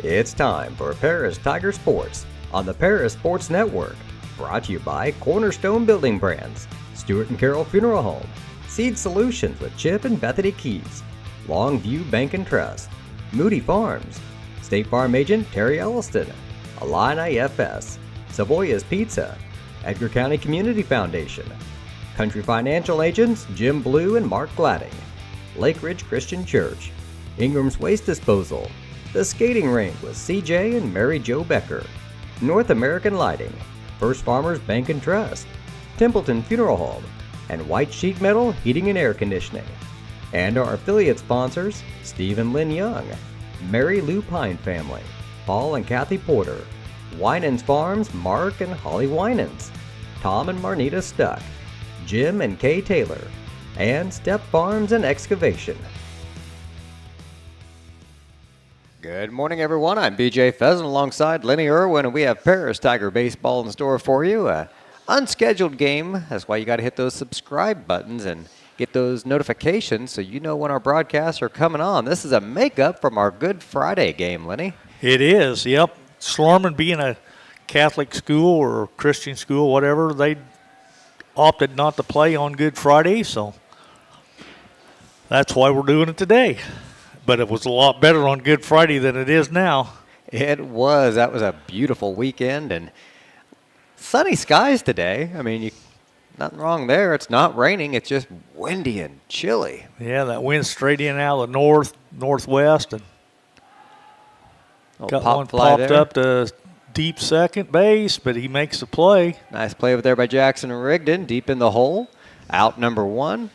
It's time for Paris Tiger Sports on the Paris Sports Network. Brought to you by Cornerstone Building Brands, Stewart & Carroll Funeral Home, Seed Solutions with Chip and Bethany Keys, Longview Bank and Trust, Moody Farms, State Farm Agent Terry Elliston, Illini FS, Savoya's Pizza, Edgar County Community Foundation, Country Financial Agents Jim Blue and Mark Gladding, Lake Ridge Christian Church, Ingram's Waste Disposal, The Skating Rink with CJ and Mary Jo Becker, North American Lighting, First Farmers Bank and Trust, Templeton Funeral Home, and White Sheet Metal Heating and Air Conditioning. And our affiliate sponsors, Steve and Lynn Young, Mary Lou Pine Family, Paul and Kathy Porter, Winans Farms Mark and Holly Winans, Tom and Marnita Stuck, Jim and Kay Taylor, and Step Farms and Excavation. Good morning, everyone. I'm BJ Pheasant alongside Lenny Irwin, and we have Paris Tiger Baseball in store for you. Unscheduled game. That's why you got to hit those subscribe buttons and get those notifications so you know when our broadcasts are coming on. This is a makeup from our Good Friday game, Lenny. It is, yep. Schlarman being a Catholic school or Christian school, whatever, they opted not to play on Good Friday, so that's why we're doing it today. But it was a lot better on Good Friday than it is now. It was. That was a beautiful weekend and sunny skies today. I mean, nothing wrong there. It's not raining. It's just windy and chilly. Yeah, that wind straight in out of the northwest, and got one popped up to deep second base, but he makes the play. Nice play over there by Jackson Rigdon, deep in the hole. Out number one.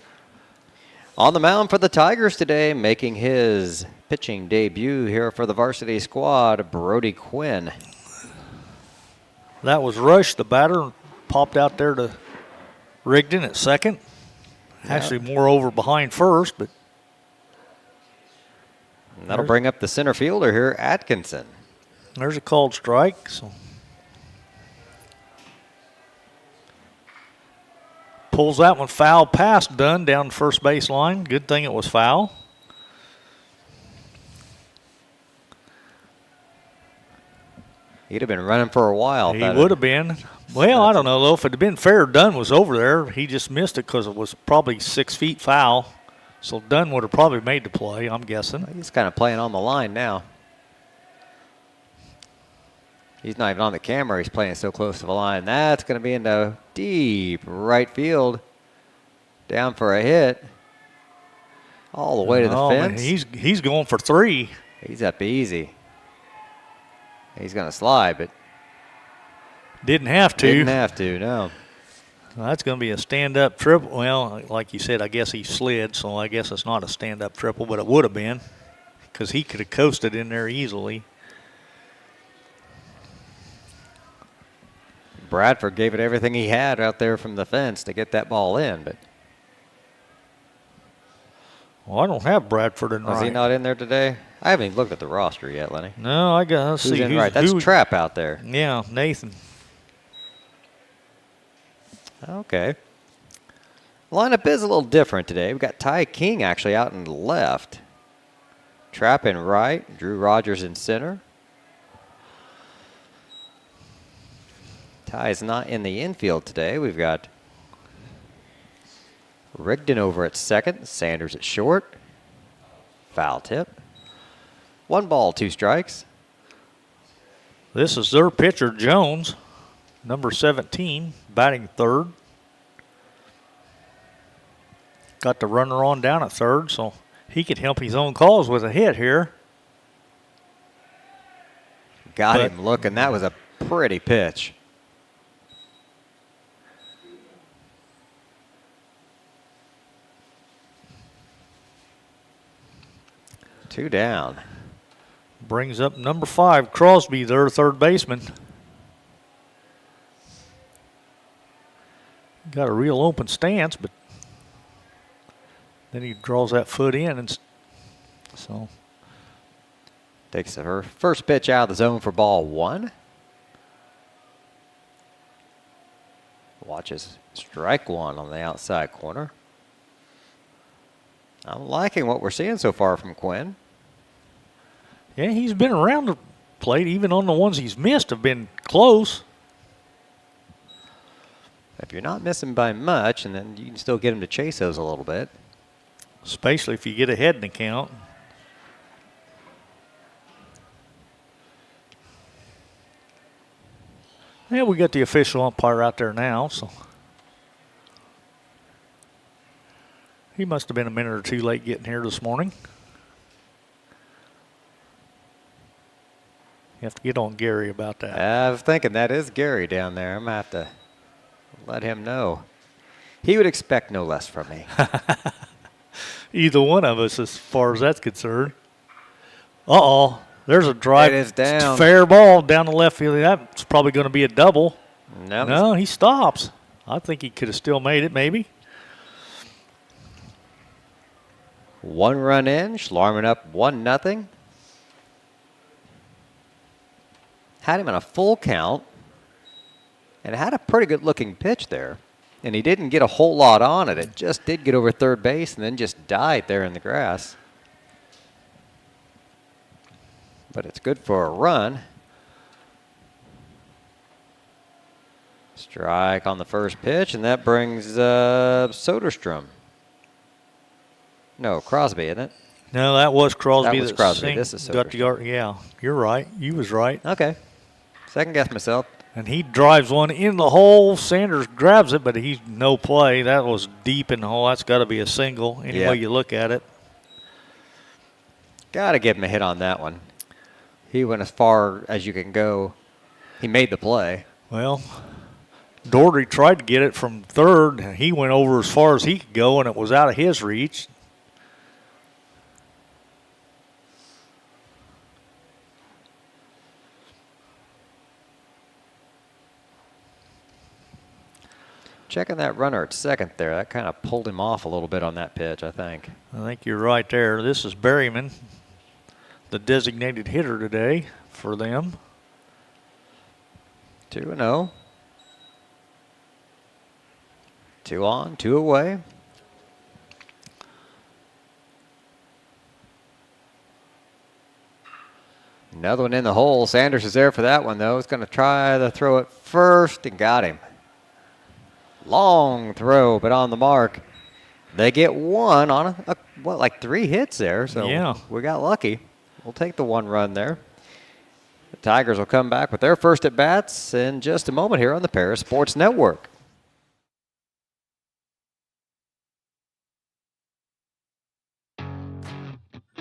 On the mound for the Tigers today, making his pitching debut here for the varsity squad, Brody Quinn. That was Rush, the batter, popped out there to Rigdon at second. Actually more over behind first, but and that'll bring up the center fielder here, Atkinson. There's a called strike. So pulls that one foul past Dunn down the first base line. Good thing it was foul. He'd have been running for a while. He would have been. Well, I don't know, though. If it had been fair, Dunn was over there. He just missed it because it was probably 6 feet foul. So Dunn would have probably made the play, I'm guessing. He's kind of playing on the line now. He's not even on the camera. He's playing so close to the line. That's going to be into deep right field. Down for a hit. All the way to the fence. Man, he's going for three. He's up easy. He's going to slide, but didn't have to. Didn't have to, no. Well, that's going to be a stand-up triple. Well, like you said, I guess he slid, so I guess it's not a stand-up triple, but it would have been because he could have coasted in there easily. Bradford gave it everything he had out there from the fence to get that ball in, but well, I don't have Bradford in right. Was he not in there today? I haven't even looked at the roster yet, Lenny. No, I got to see who's in right. That's Trapp out there. Yeah, Nathan. Okay. Lineup is a little different today. We've got Ty King actually out in the left. Trapp in right. Drew Rogers in center. Ty's not in the infield today. We've got Rigdon over at second. Sanders at short. Foul tip. 1 ball, 2 strikes. This is their pitcher, Jones, number 17, batting third. Got the runner on down at third, so he could help his own cause with a hit here. Got him looking. That was a pretty pitch. Two down. Brings up number 5, Crosby, their third baseman. Got a real open stance, but then he draws that foot in, and so takes her first pitch out of the zone for ball 1. Watches strike 1 on the outside corner. I'm liking what we're seeing so far from Quinn. Yeah, he's been around plate, even on the ones he's missed, have been close. If you're not missing by much, and then you can still get him to chase those a little bit. Especially if you get ahead in the count. Yeah, we got the official umpire out there now, so he must have been a minute or two late getting here this morning. You have to get on Gary about that. I was thinking that is Gary down there. I'm going to have to let him know. He would expect no less from me. Either one of us, as far as that's concerned. Uh-oh. There's a drive. It is down. Fair ball down the left field. That's probably going to be a double. No, he stops. I think he could have still made it, maybe. 1 run in. Schlarman up 1-0. Had him in a full count. And had a pretty good looking pitch there. And he didn't get a whole lot on it. It just did get over third base and then just died there in the grass. But it's good for a run. Strike on the first pitch, and that brings Soderstrom. No, Crosby, isn't it? No, that was Crosby. That was Crosby. This is got the yard. Yeah, you're right. You was right. Okay. Second guess myself. And he drives one in the hole. Sanders grabs it, but he's no play. That was deep in the hole. That's got to be a single, any way you look at it. Got to give him a hit on that one. He went as far as you can go. He made the play. Well, Doherty tried to get it from third, and he went over as far as he could go, and it was out of his reach. Checking that runner at second there. That kind of pulled him off a little bit on that pitch, I think. I think you're right there. This is Berryman, the designated hitter today for them. 2-0. 2 on, 2 away. Another one in the hole. Sanders is there for that one, though. He's going to try to throw it first and got him. Long throw, but on the mark. They get one on like 3 hits there, so we got lucky. We'll take the 1 run there. The Tigers will come back with their first at-bats in just a moment here on the Paris Sports Network.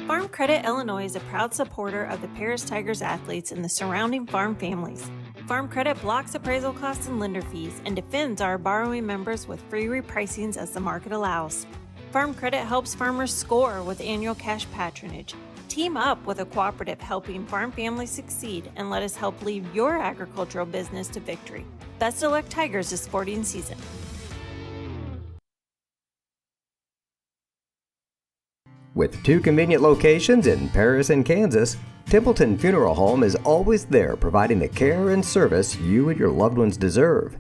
Farm Credit Illinois is a proud supporter of the Paris Tigers athletes and the surrounding farm families. Farm Credit blocks appraisal costs and lender fees and defends our borrowing members with free repricings as the market allows. Farm Credit helps farmers score with annual cash patronage. Team up with a cooperative helping farm families succeed and let us help lead your agricultural business to victory. Best of luck, Tigers, this sporting season. With 2 convenient locations in Paris and Kansas, Templeton Funeral Home is always there providing the care and service you and your loved ones deserve.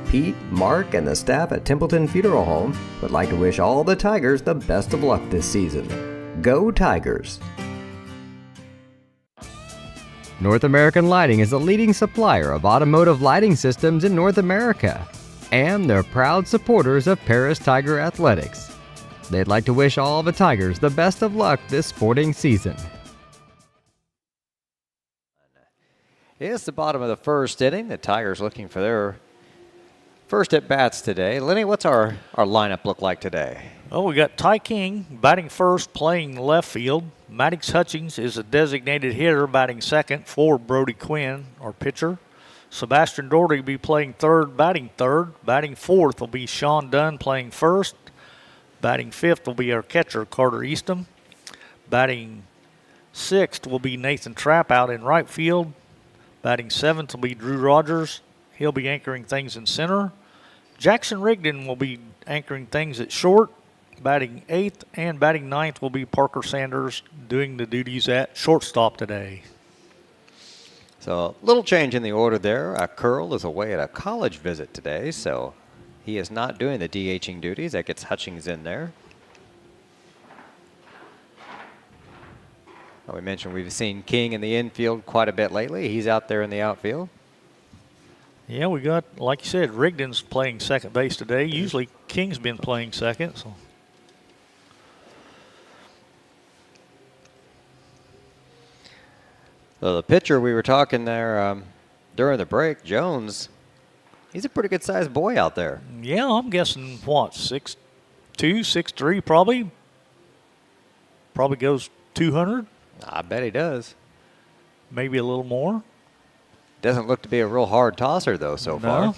Pete, Mark, and the staff at Templeton Funeral Home would like to wish all the Tigers the best of luck this season. Go Tigers! North American Lighting is a leading supplier of automotive lighting systems in North America, and they're proud supporters of Paris Tiger Athletics. They'd like to wish all the Tigers the best of luck this sporting season. It's the bottom of the first inning. The Tigers looking for their first at-bats today. Lenny, what's our lineup look like today? Oh, we got Ty King batting first, playing left field. Maddox Hutchings is a designated hitter, batting second for Brody Quinn, our pitcher. Sebastian Doherty will be playing third, batting third. Batting fourth will be Sean Dunn, playing first. Batting fifth will be our catcher, Carter Eastham. Batting sixth will be Nathan Trapp out in right field. Batting seventh will be Drew Rogers. He'll be anchoring things in center. Jackson Rigdon will be anchoring things at short. Batting eighth and batting ninth will be Parker Sanders doing the duties at shortstop today. So a little change in the order there. Curl is away at a college visit today, so he is not doing the DHing duties. That gets Hutchings in there. We mentioned we've seen King in the infield quite a bit lately. He's out there in the outfield. Yeah, we got, like you said, Rigdon's playing second base today. Usually King's been playing second. So the pitcher we were talking there during the break, Jones, he's a pretty good-sized boy out there. Yeah, I'm guessing, what, 6'2", 6'3", probably? Probably goes 200. I bet he does. Maybe a little more. Doesn't look to be a real hard tosser, though, so far.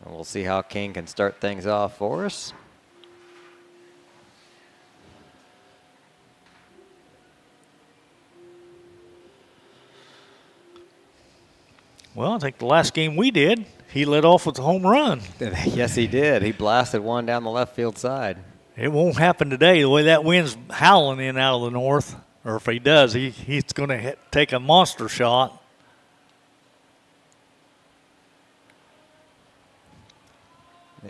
And we'll see how King can start things off for us. Well, I think the last game we did, he led off with a home run. Yes, he did. He blasted one down the left field side. It won't happen today. The way that wind's howling in out of the north, or if he does, he's going to take a monster shot.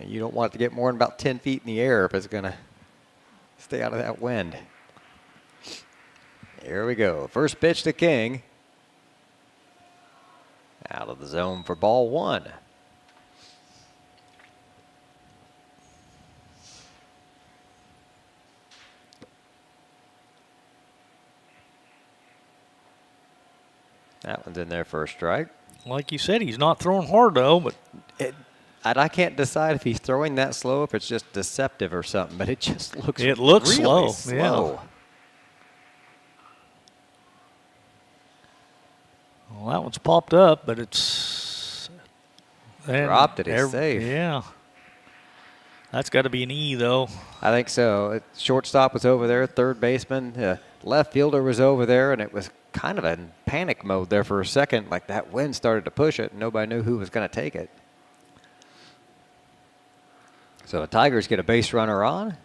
You don't want it to get more than about 10 feet in the air if it's going to stay out of that wind. Here we go. First pitch to King. Out of the zone for ball one. That one's in there for a strike. Like you said, he's not throwing hard, though, but And I can't decide if he's throwing that slow, if it's just deceptive or something, but it just looks slow. really slow. Yeah. Well, that one's popped up, but it's dropped it. It's safe. Yeah. That's got to be an E, though. I think so. Shortstop was over there, third baseman. Left fielder was over there, and it was kind of in panic mode there for a second. Like that wind started to push it, and nobody knew who was going to take it. So the Tigers get a base runner on.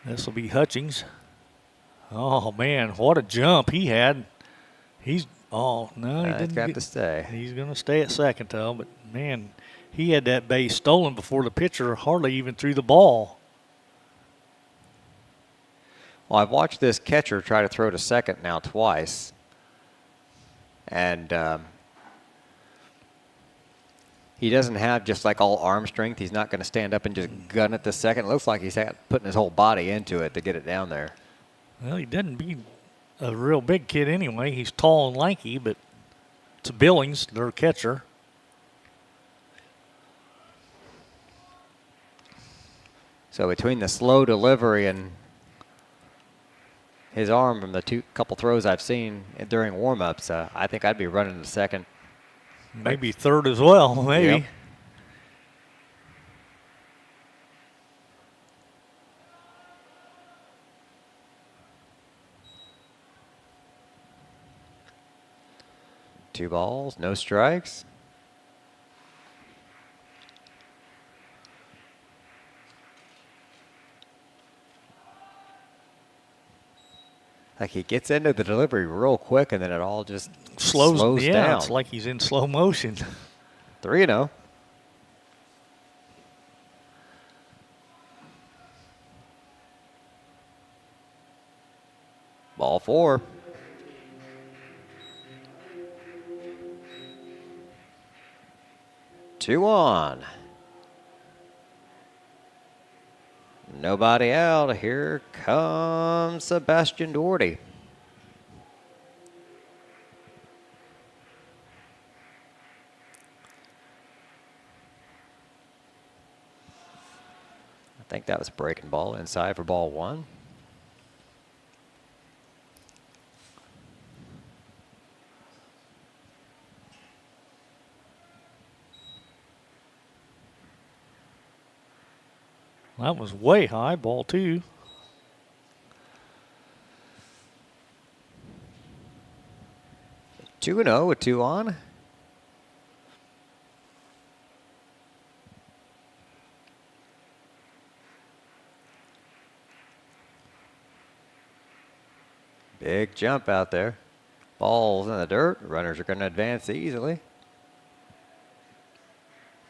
This will be Hutchings. Oh, man, what a jump he had. He didn't got to stay. He's going to stay at second, though. But, man, he had that base stolen before the pitcher hardly even threw the ball. Well, I've watched this catcher try to throw to second now twice. And he doesn't have just like all arm strength. He's not going to stand up and just gun it the second. It looks like he's putting his whole body into it to get it down there. Well, he doesn't be a real big kid anyway. He's tall and lanky, but it's Billings, their catcher. So between the slow delivery and his arm from the couple throws I've seen during warm-ups, I think I'd be running to second. Maybe third as well, maybe. Yep. Two balls, no strikes. Like he gets into the delivery real quick, and then it all just slows down. Yeah, it's like he's in slow motion. 3-0. Ball four. Two on. Nobody out. Here comes Sebastian Doherty. I think that was a breaking ball inside for ball one. That was way high, ball two. 2-0 with two on. Big jump out there. Ball's in the dirt. Runners are going to advance easily.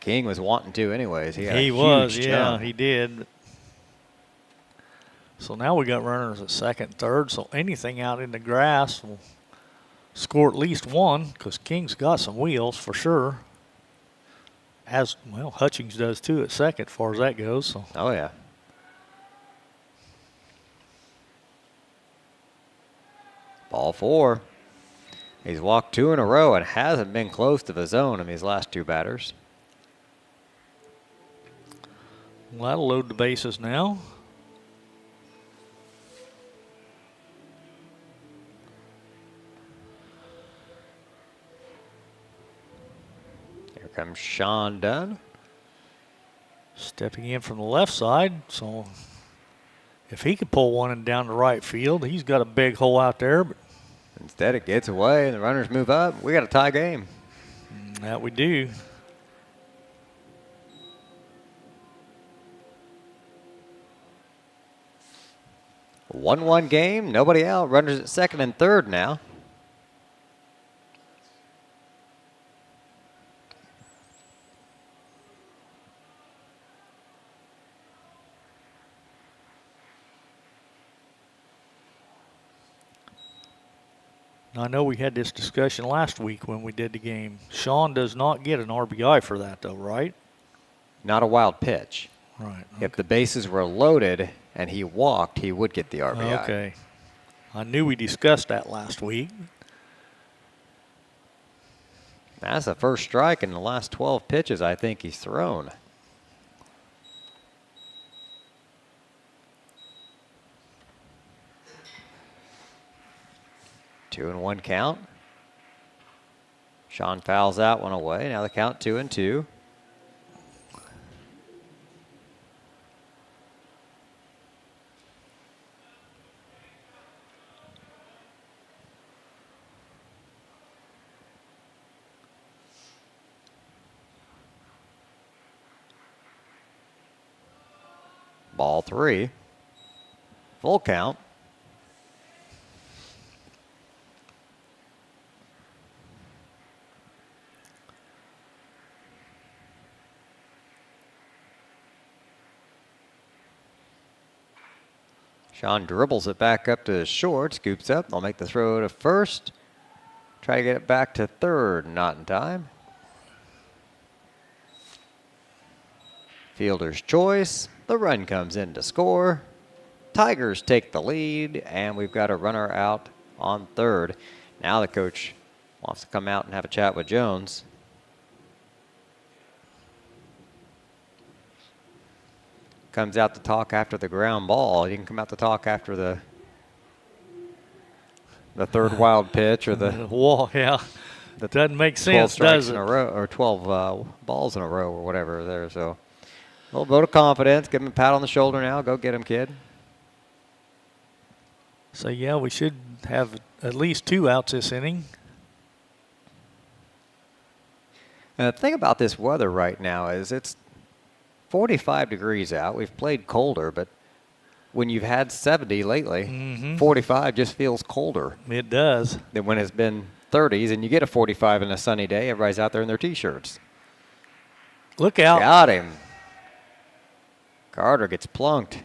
King was wanting to anyways. He was, huge yeah, jump. he did. So now we got runners at second, third. So anything out in the grass will score at least one because King's got some wheels for sure. As well, Hutchings does too at second, as far as that goes. So. Oh yeah. Ball 4. He's walked 2 in a row and hasn't been close to the zone in these last 2 batters. Well, that'll load the bases now. Here comes Sean Dunn. Stepping in from the left side. So if he could pull one in down the right field, he's got a big hole out there. But Instead, it gets away and the runners move up. We got a tie game. that we do. A 1-1 game. Nobody out. Runners at second and third now. I know we had this discussion last week when we did the game. Sean does not get an RBI for that, though, right? Not a wild pitch. Right. If the bases were loaded and he walked, he would get the RBI. Okay. I knew we discussed that last week. That's the first strike in the last 12 pitches I think he's thrown. Two and 1 count. Sean fouls out one away. Now the count 2-2. Ball 3. Full count. Sean dribbles it back up to short, scoops up. They'll make the throw to first. Try to get it back to third, not in time. Fielder's choice. The run comes in to score. Tigers take the lead, and we've got a runner out on third. Now the coach wants to come out and have a chat with Jones. Comes out to talk after the ground ball. He can come out to talk after the third wild pitch or the wall. Yeah, that doesn't make 12 sense, strikes does in it? a row or 12 balls in a row or whatever there. So a little vote of confidence. Give him a pat on the shoulder now. Go get him, kid. So yeah, we should have at least 2 outs this inning. And the thing about this weather right now is it's 45 degrees out. We've played colder, but when you've had 70 lately, 45 just feels colder It does. than when it's been 30s, and you get a 45 in a sunny day. Everybody's out there in their T-shirts. Look out. Got him. Carter gets plunked.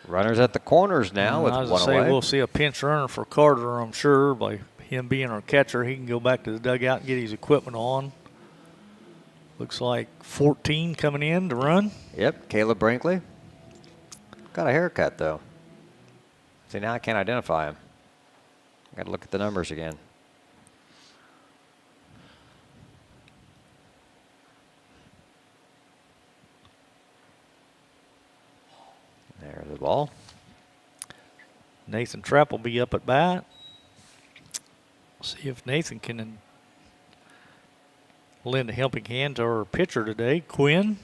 Runners at the corners now with I was one gonna say, away. we'll see a pinch runner for Carter, I'm sure. By him being our catcher, he can go back to the dugout and get his equipment on. Looks like 14 coming in to run. Yep, Caleb Brinkley. Got a haircut, though. See, now I can't identify him. Got to look at the numbers again. There's the ball. Nathan Trapp will be up at bat. See if Nathan can lend a helping hand to our pitcher today, Quinn.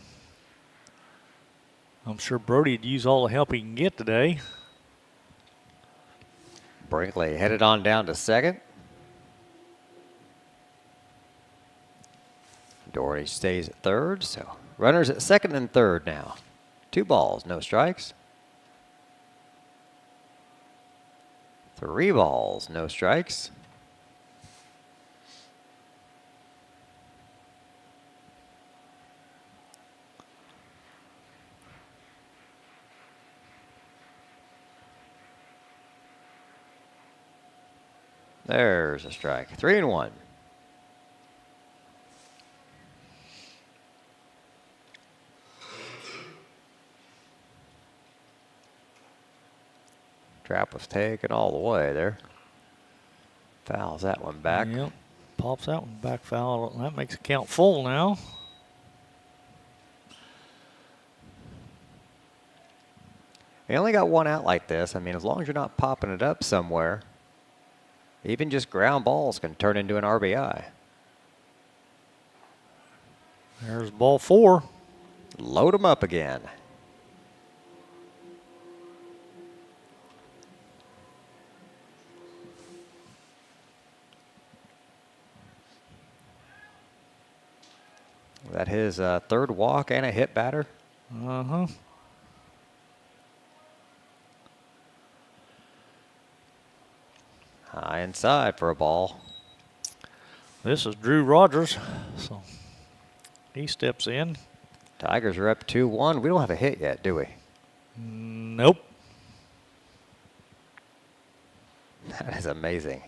I'm sure Brody'd use all the help he can get today. Brinkley headed on down to second. Doherty stays at third, so runners at second and third now. 2 balls, no strikes. 3 balls, no strikes. There's a strike. 3-1. Trap was taken all the way there. Fouls that one back. Yep. Pops that one back foul. That makes it count full now. You only got 1 out like this. I mean, as long as you're not popping it up somewhere, even just ground balls can turn into an RBI. There's ball 4. Load them up again. Was that his 3rd walk and a hit batter? Uh-huh. High inside for a ball. This is Drew Rogers, so he steps in. Tigers are up 2-1. We don't have a hit yet, do we? Nope. That is amazing.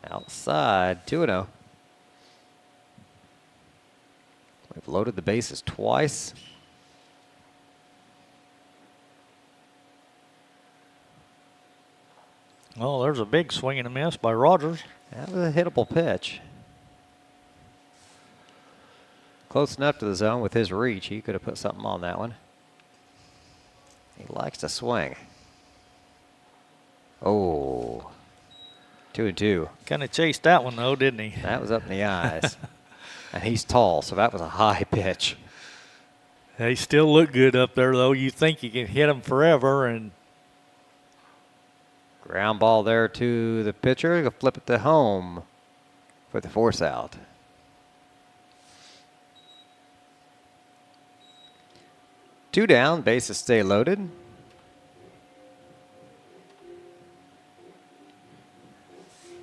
Outside, 2-0. We've loaded the bases twice. Well, there's a big swing and a miss by Rogers. That was a hittable pitch. Close enough to the zone with his reach. He could have put something on that one. He likes to swing. Oh, 2-2. Kind of chased that one, though, didn't he? That was up in the eyes. And he's tall, so that was a high pitch. They still look good up there, though. You think you can hit them forever, and Ground ball there to the pitcher. He'll flip it to home for the force out. Two down, bases stay loaded.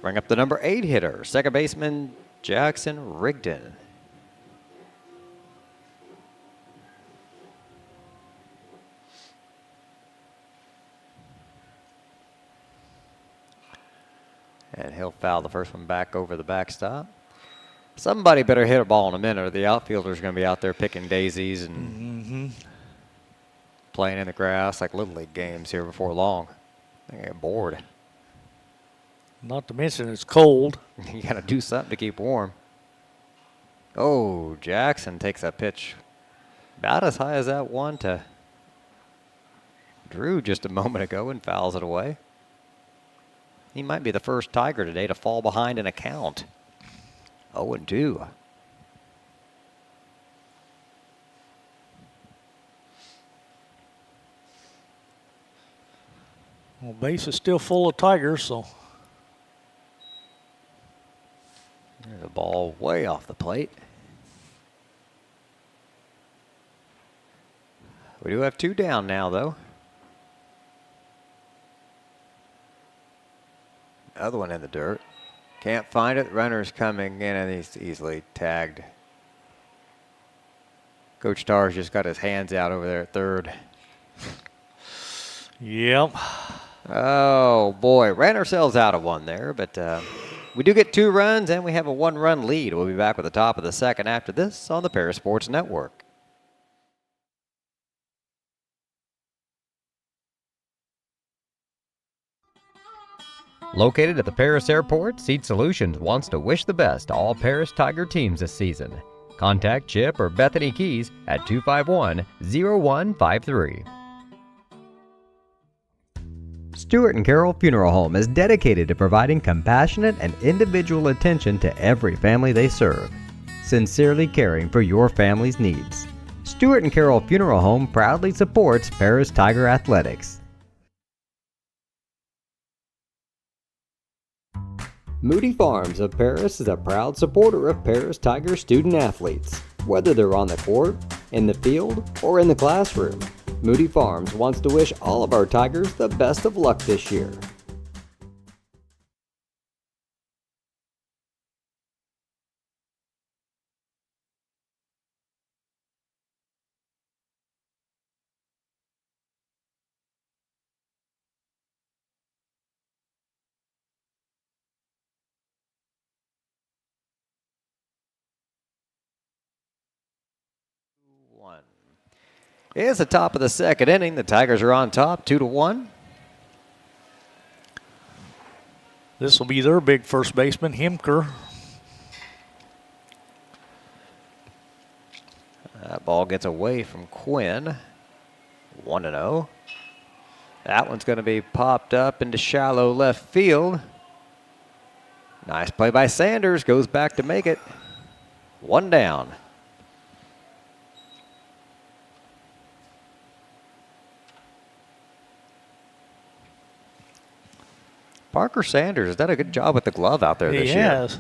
Bring up the number 8 hitter, second baseman Jackson Rigdon. And he'll foul the first one back over the backstop. Somebody better hit a ball in a minute or the outfielder's going to be out there picking daisies and playing in the grass like Little League games here before long. They get bored. not to mention it's cold. You got to do something to keep warm. Oh, Jackson takes that pitch about as high as that one to Drew just a moment ago and fouls it away. He might be the first Tiger today to fall behind in a count. 0-2. Well, base is still full of Tigers, so. There's a ball way off the plate. We do have two down now, though. Other one in the dirt. Can't find it. Runner's coming in, and he's easily tagged. Coach Tarr's just got his hands out over there at third. Yep. Oh, boy. Ran ourselves out of one there, but we do get 2 runs, and we have a 1-run lead. We'll be back with the top of the second after this on the Paris Sports Network. Located at the Paris Airport, Seed Solutions wants to wish the best to all Paris Tiger teams this season. Contact Chip or Bethany Keys at 251-0153. Stewart and Carroll Funeral Home is dedicated to providing compassionate and individual attention to every family they serve, sincerely caring for your family's needs. Stewart and Carroll Funeral Home proudly supports Paris Tiger Athletics. Moody Farms of Paris is a proud supporter of Paris Tiger student athletes. Whether they're on the court, in the field, or in the classroom, Moody Farms wants to wish all of our Tigers the best of luck this year. It's the top of the second inning. The Tigers are on top, 2-1. This will be their big first baseman, Himker. That ball gets away from Quinn. 1-0. That one's going to be popped up into shallow left field. Nice play by Sanders. Goes back to make it. 1 down. Parker Sanders has done a good job with the glove out there this year. He has.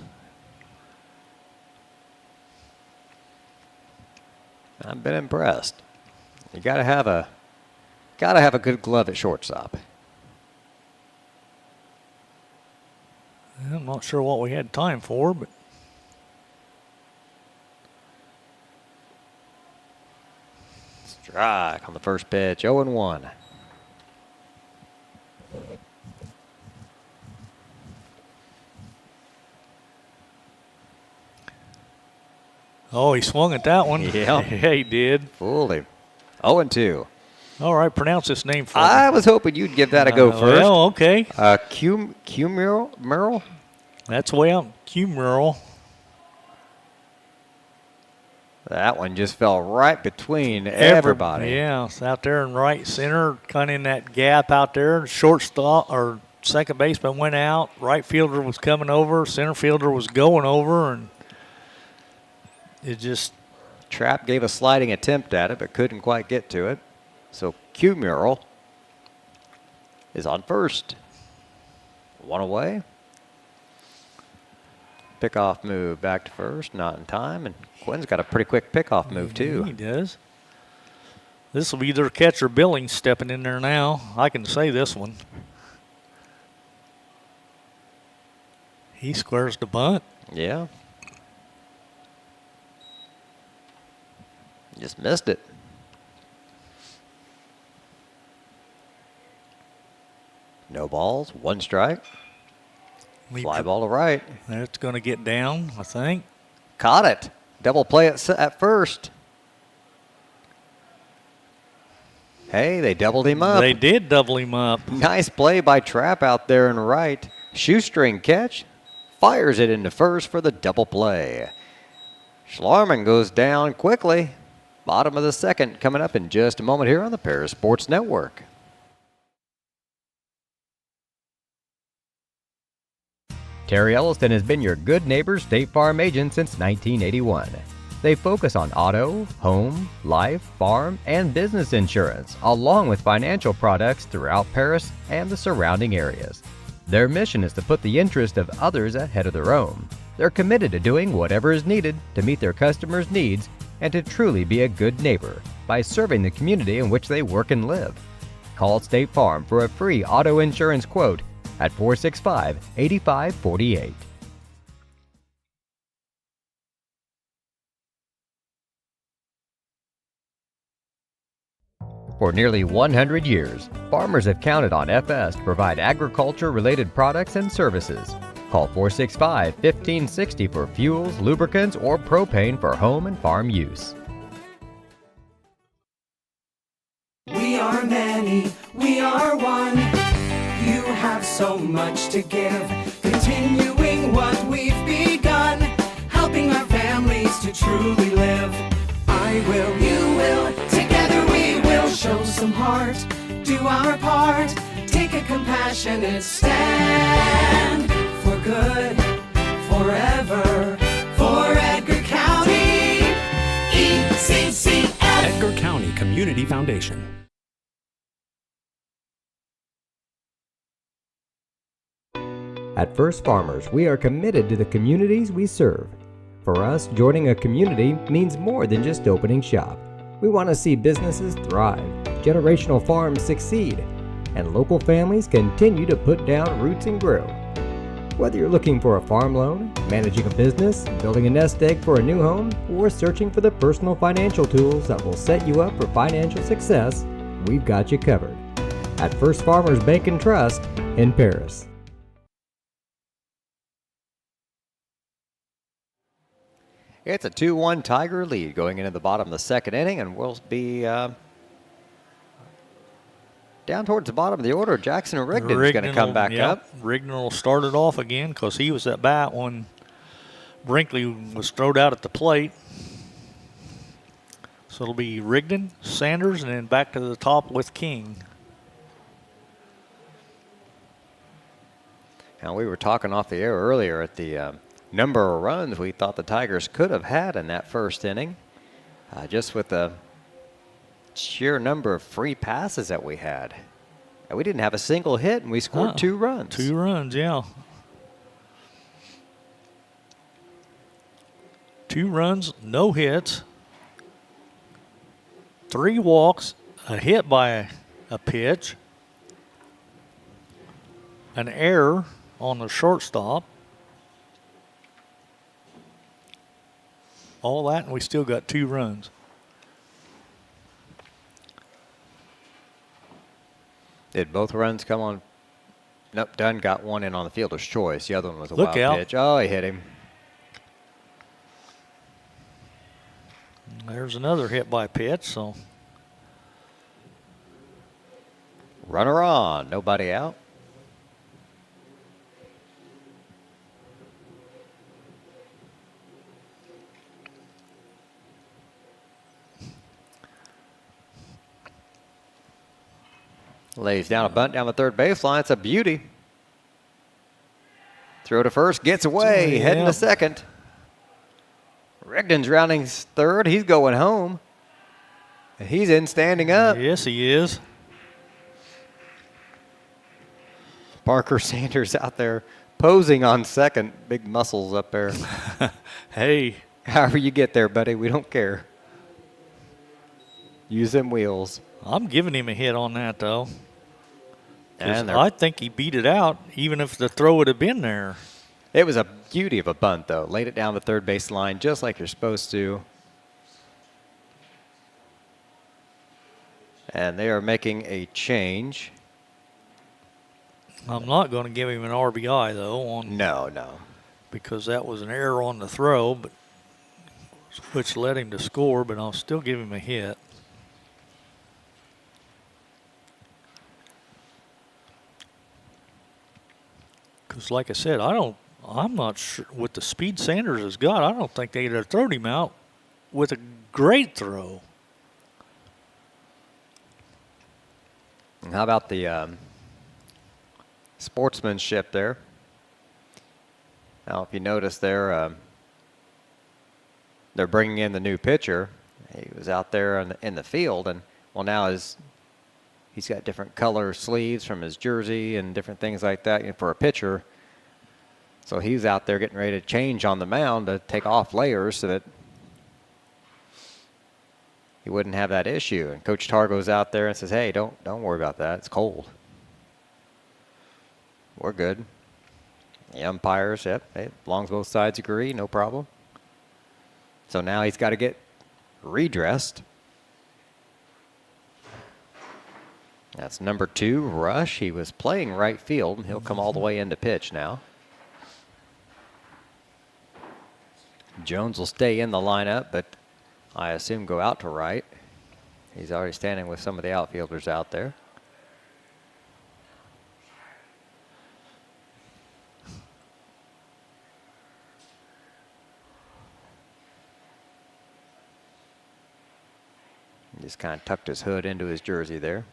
I've been impressed. You gotta have a good glove at shortstop. I'm not sure what we had time for, but Strike on the first pitch, 0-1. oh, he swung at that one. Yeah. Yeah, he did. Fooled him. 0-2. All right, pronounce this name for me. I was hoping you'd give that a go first. Well, okay. Merrill? That's the way I'm. Q-Merle. That one just fell right between everybody. Yeah, it's out there in right center, kind of in that gap out there. Shortstop or second baseman went out. Right fielder was coming over. Center fielder was going over, and it just. Trapp gave a sliding attempt at it, but couldn't quite get to it. So Q Merrill is on first. 1 away. Pickoff move back to first, not in time. And Quinn's got a pretty quick pickoff move, too. He does. This will be their catcher Billings stepping in there now. I can say this one. He squares the bunt. Yeah. Just missed it. No balls, 1 strike. Fly ball to right. That's going to get down, I think. Caught it. Double play at first. Hey, they doubled him up. They did double him up. Nice play by Trapp out there in right. Shoestring catch. Fires it into first for the double play. Schlarman goes down quickly. Bottom of the second coming up in just a moment here on the Paris Sports Network. Terry Elliston has been your good neighbor State Farm agent since 1981. They focus on auto, home, life, farm, and business insurance, along with financial products throughout Paris and the surrounding areas. Their mission is to put the interest of others ahead of their own. They're committed to doing whatever is needed to meet their customers' needs and to truly be a good neighbor by serving the community in which they work and live. Call State Farm for a free auto insurance quote at 465-8548. For nearly 100 years, farmers have counted on FS to provide agriculture-related products and services. Call 465-1560 for fuels, lubricants, or propane for home and farm use. We are many, we are one. You have so much to give, continuing what we've begun, helping our families to truly live. I will, you will, together we will show some heart, do our part, take a compassionate stand for good, forever, for Edgar County, ECCF. Edgar County Community Foundation. At First Farmers, we are committed to the communities we serve. For us, joining a community means more than just opening shop. We want to see businesses thrive, generational farms succeed, and local families continue to put down roots and grow. Whether you're looking for a farm loan, managing a business, building a nest egg for a new home, or searching for the personal financial tools that will set you up for financial success, we've got you covered. At First Farmers Bank and Trust in Paris. It's a 2-1 Tiger lead going into the bottom of the second inning, and we'll be down towards the bottom of the order. Jackson Rigdon's going to come back up. Rigdon will start it off again because he was at bat when Brinkley was thrown out at the plate. So it'll be Rigdon, Sanders, and then back to the top with King. Now, we were talking off the air earlier at the number of runs we thought the Tigers could have had in that first inning, just with the sheer number of free passes that we had. And we didn't have a single hit, and we scored 2 runs. 2 runs, yeah. 2 runs, no hits, 3 walks, a hit by a pitch, an error on the shortstop. All that, and we still got 2 runs. Did both runs come on? Nope, Dunn got one in on the fielder's choice. The other one was a Look wild out. pitch. Oh, he hit him. There's another hit by pitch, so. Runner on, nobody out. Lays down a bunt down the third baseline. It's a beauty. Throw to first, gets away, heading to second. Rigdon's rounding third. He's going home. And he's in standing up. Yes, he is. Parker Sanders out there posing on second. Big muscles up there. Hey. However you get there, buddy, we don't care. Use them wheels. I'm giving him a hit on that, though. And I think he beat it out, even if the throw would have been there. it was a beauty of a bunt, though. Laid it down the third base line just like you're supposed to. And they are making a change. I'm not going to give him an RBI, though. No. Because that was an error on the throw, which led him to score, but I'll still give him a hit. Because, like I said, I'm not sure with the speed Sanders has got. I don't think they'd have thrown him out with a great throw. And how about the sportsmanship there? Now, if you notice there, they're bringing in the new pitcher. He was out there in the field, and well, now he's got different color sleeves from his jersey and different things like that for a pitcher. So he's out there getting ready to change on the mound to take off layers so that he wouldn't have that issue. And Coach Tar goes out there and says, "Hey, don't worry about that. It's cold. We're good." The umpires, yep, as long as both sides agree, no problem. So now he's got to get redressed. That's number 2, Rush. He was playing right field. He'll come all the way into pitch now. Jones will stay in the lineup, but I assume go out to right. He's already standing with some of the outfielders out there. Just kind of tucked his hood into his jersey there.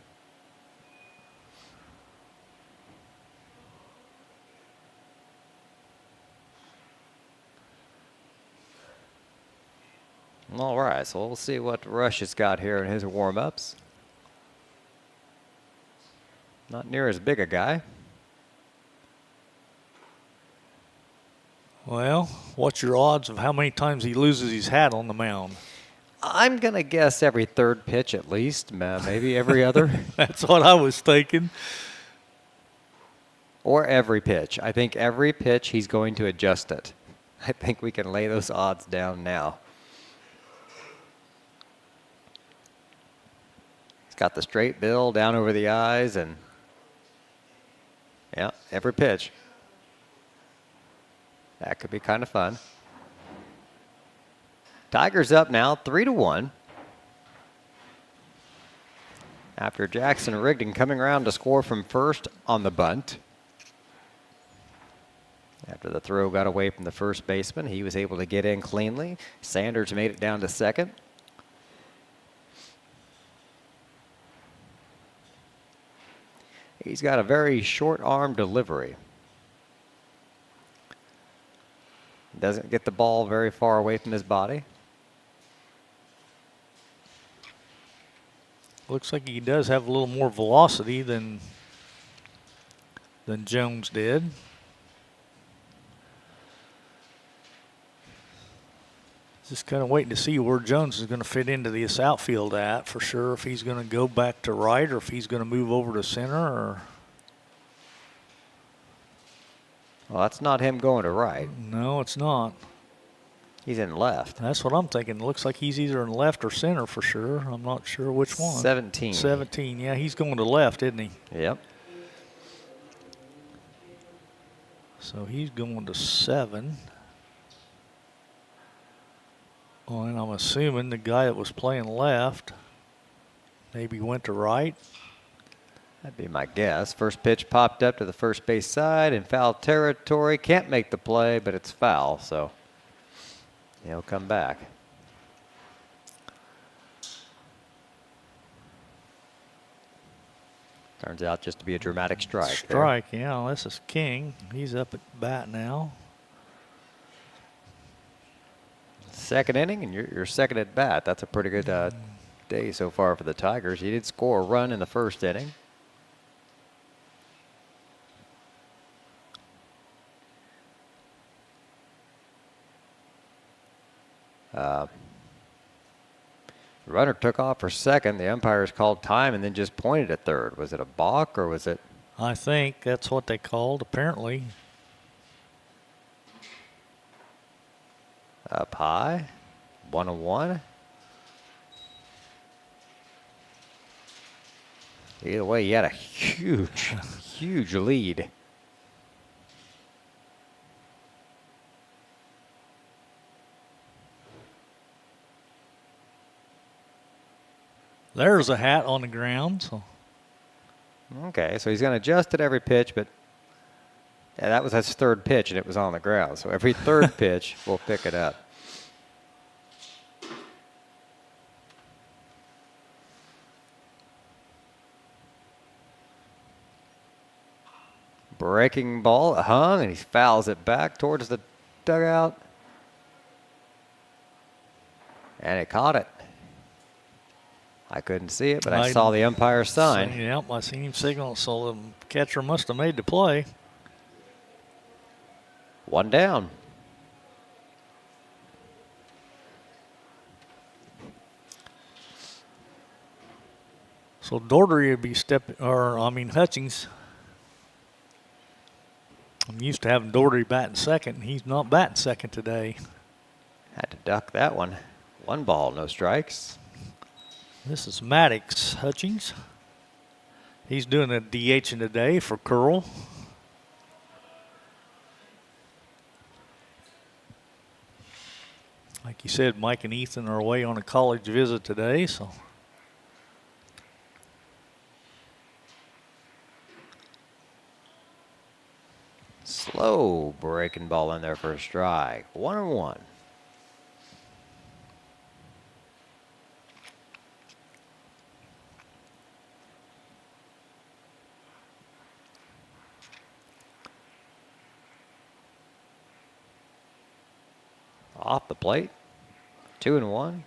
All right, so we'll see what Rush has got here in his warm-ups. Not near as big a guy. Well, what's your odds of how many times he loses his hat on the mound? I'm going to guess every third pitch at least, maybe every other. That's what I was thinking. Or every pitch. I think every pitch he's going to adjust it. I think we can lay those odds down now. He's got the straight bill down over the eyes, and yeah, every pitch. That could be kind of fun. Tigers up now 3-1. After Jackson Rigdon coming around to score from first on the bunt. After the throw got away from the first baseman, he was able to get in cleanly. Sanders made it down to second. He's got a very short arm delivery. Doesn't get the ball very far away from his body. Looks like he does have a little more velocity than Jones did. Just kind of waiting to see where Jones is going to fit into this outfield at for sure. If he's going to go back to right or if he's going to move over to center. Or Well, that's not him going to right. no, it's not. He's in left. That's what I'm thinking. Looks like he's either in left or center for sure. I'm not sure which one. 17. 17. Yeah, he's going to left, isn't he? Yep. So he's going to 7. Well, and I'm assuming the guy that was playing left maybe went to right. That'd be my guess. First pitch popped up to the first base side in foul territory. Can't make the play, but it's foul, so he'll come back. Turns out just to be a dramatic strike. Strike, yeah. This is King. He's up at bat now. Second inning, and you're second at bat. That's a pretty good day so far for the Tigers. He did score a run in the first inning. The runner took off for second. The umpires called time and then just pointed at third. Was it a balk or was it? I think that's what they called, apparently. Up high, 1-1. Either way, he had a huge, huge lead. There's a hat on the ground. So. Okay, so he's going to adjust at every pitch, but yeah, that was his third pitch, and it was on the ground. So every third pitch, we'll pick it up. Breaking ball, hung, and he fouls it back towards the dugout. And it caught it. I couldn't see it, but I saw the umpire's sign. Yep, I seen him signal, so the catcher must have made the play. One down. So Daugherty would be Hutchings. I'm used to having Daugherty batting second. He's not batting second today. Had to duck that one. 1 ball, no strikes. This is Maddox Hutchings. He's doing a DH in today for Curl. Like you said, Mike and Ethan are away on a college visit today, so. Slow breaking ball in there for a strike. 1-1. Off the plate. 2-1.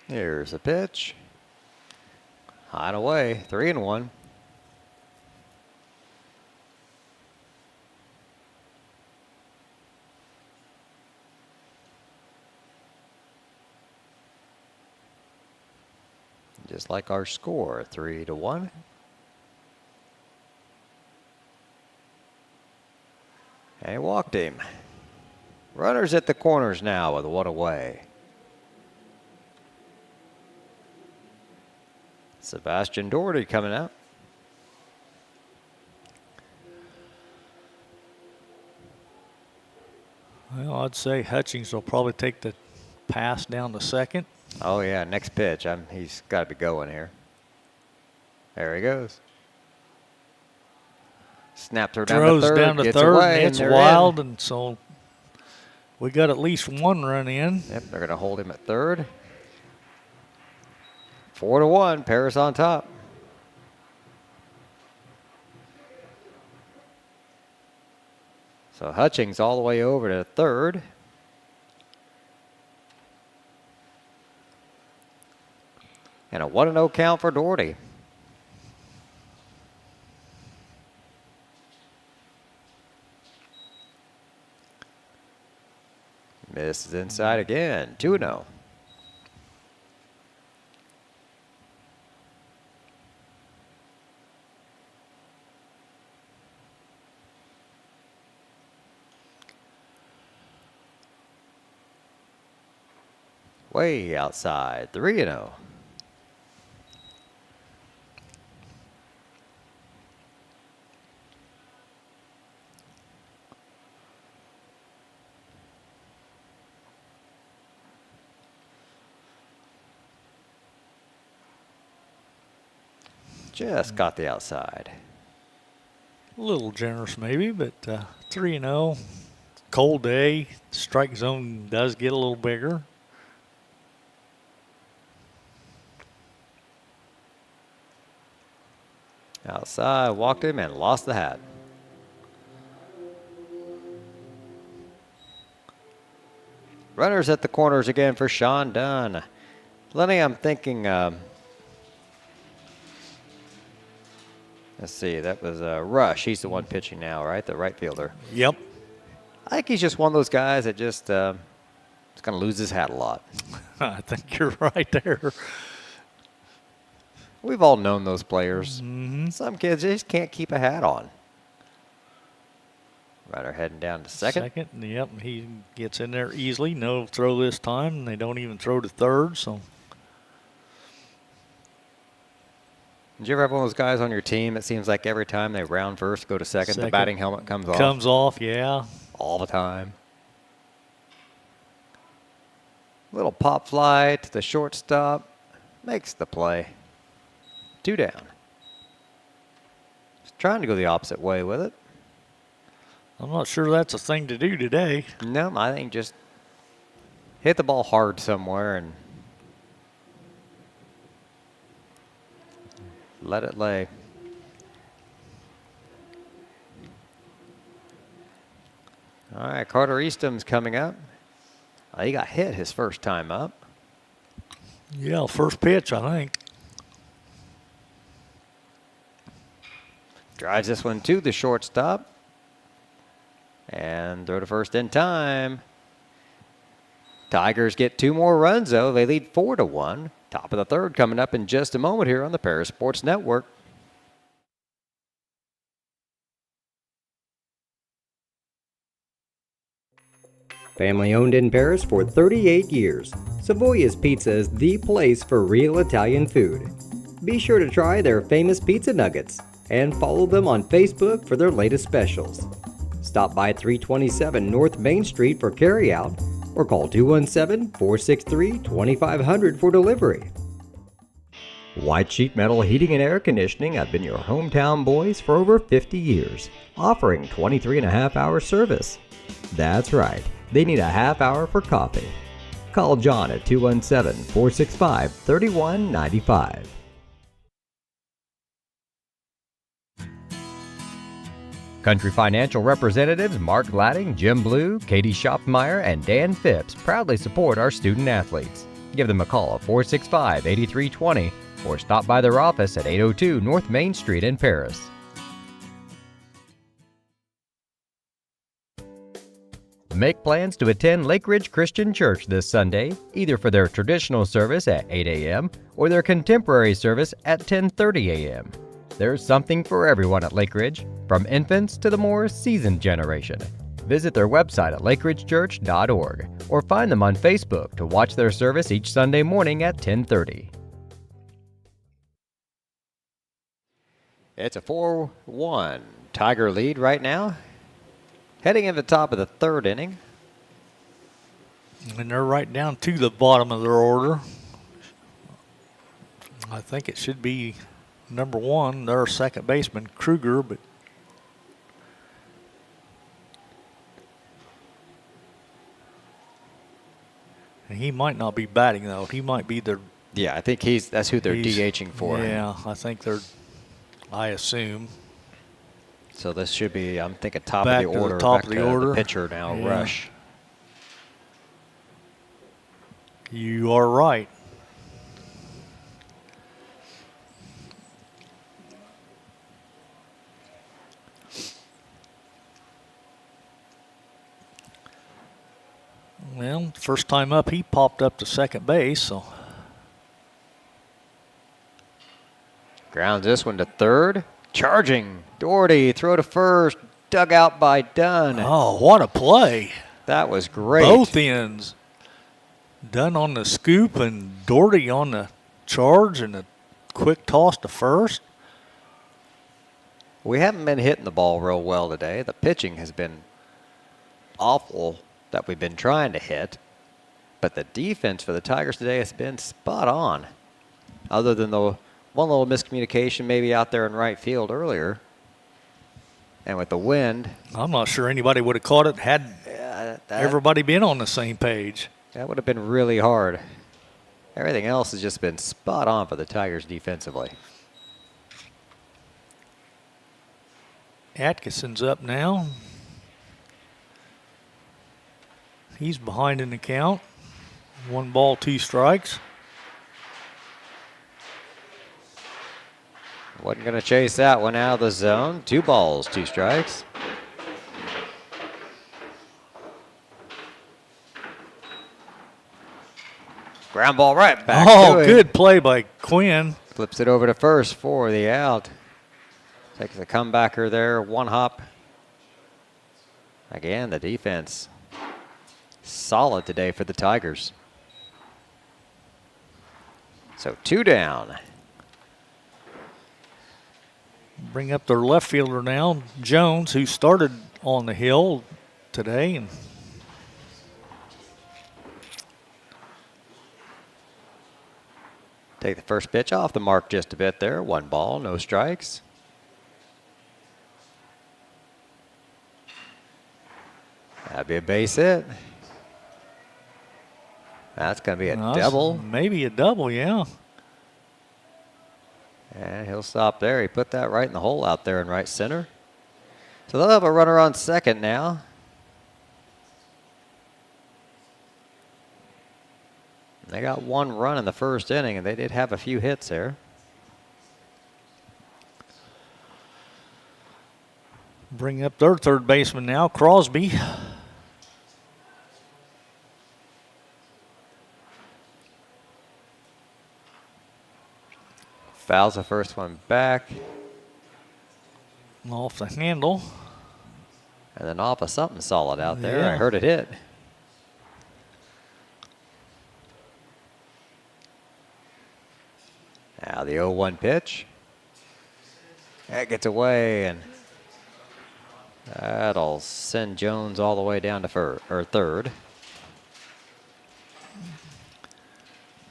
Here's a pitch. High and away, 3-1. Just like our score, 3-1. And he walked him. Runners at the corners now with one away. Sebastian Doherty coming out. Well, I'd say Hutchings will probably take the pass down to second. Oh, yeah, next pitch. He's got to be going here. There he goes. Snapped her down Throws to third. down to Gets third, away, and it's they're wild, in. and so we got at least one run in. Yep, they're going to hold him at third. 4-1, Paris on top. So Hutchings all the way over to third. And a 1-0 count for Doherty. Misses inside again, 2-0. Way outside, 3-0. Just got the outside. A little generous maybe, but 3-0. Cold day. Strike zone does get a little bigger. Outside, walked him and lost the hat. Runners at the corners again for Sean Dunn. Lenny, I'm thinking, let's see, that was Rush. He's the one pitching now, right? The right fielder. Yep. I think he's just one of those guys that just is going to lose his hat a lot. I think you're right there. We've all known those players. Mm-hmm. Some kids just can't keep a hat on. Runner heading down to second. Yep. He gets in there easily. No throw this time. And they don't even throw to third. So. Did you ever have one of those guys on your team? It seems like every time they round first, go to second, the batting helmet comes off. Comes off, yeah. All the time. Little pop fly to the shortstop. Makes the play. 2 down. Just trying to go the opposite way with it. I'm not sure that's a thing to do today. No, I think just hit the ball hard somewhere and let it lay. All right, Carter Easton's coming up. He got hit his first time up. Yeah, first pitch, I think. Drives this one to the shortstop. And throw to first in time. Tigers get 2 more runs, though. They lead 4-1. Top of the third coming up in just a moment here on the Paris Sports Network. Family owned in Paris for 38 years, Savoya's Pizza is the place for real Italian food. Be sure to try their famous pizza nuggets and follow them on Facebook for their latest specials. Stop by 327 North Main Street for carryout or call 217-463-2500 for delivery. White Sheet Metal Heating and Air Conditioning have been your hometown boys for over 50 years, offering 23.5-hour service. That's right, they need a half hour for coffee. Call John at 217-465-3195. Country Financial representatives Mark Gladding, Jim Blue, Katie Shopmeyer, and Dan Phipps proudly support our student athletes. Give them a call at 465-8320 or stop by their office at 802 North Main Street in Paris. Make plans to attend Lake Ridge Christian Church this Sunday, either for their traditional service at 8 a.m. or their contemporary service at 10:30 a.m. There's something for everyone at Lake Ridge, from infants to the more seasoned generation. Visit their website at lakeridgechurch.org or find them on Facebook to watch their service each Sunday morning at 10:30. It's a 4-1 Tiger lead right now. Heading into the top of the third inning. And they're right down to the bottom of their order. I think it should be number 1, their second baseman, Kruger, but and he might not be batting, though. He might be their... Yeah, I think that's who they're DHing for. Yeah, I think I assume. So this should be, I'm thinking, top Back of to the order. the top back of the to order. The pitcher now, Yeah. Rush. You are right. Well, first time up, he popped up to second base, so... Grounds this one to third. Charging. Doherty, throw to first. Dug out by Dunn. Oh, what a play. That was great. Both ends. Dunn on the scoop and Doherty on the charge and a quick toss to first. We haven't been hitting the ball real well today. The pitching has been awful that we've been trying to hit. But the defense for the Tigers today has been spot on. Other than the one little miscommunication maybe out there in right field earlier. And with the wind. I'm not sure anybody would have caught it had everybody been on the same page. That would have been really hard. Everything else has just been spot on for the Tigers defensively. Atkinson's up now. He's behind in the count. 1 ball, 2 strikes. Wasn't going to chase that one out of the zone. 2 balls, 2 strikes. Ground ball right back to it. Good play by Quinn. Flips it over to first for the out. Takes a comebacker there, 1 hop. Again, the defense solid today for the Tigers. So 2 down. Bring up their left fielder now, Jones, who started on the hill today. And take the first pitch off the mark just a bit there. 1 ball, no strikes. That'd be a base hit. That's going to be a double. Maybe a double, yeah. And he'll stop there. He put that right in the hole out there in right center. So they'll have a runner on second now. They got 1 run in the first inning, and they did have a few hits there. Bring up their third baseman now, Crosby. Fouls the first one back. Off the handle. And then off of something solid out there. Yeah. I heard it hit. Now the 0-1 pitch. That gets away, and that'll send Jones all the way down to third.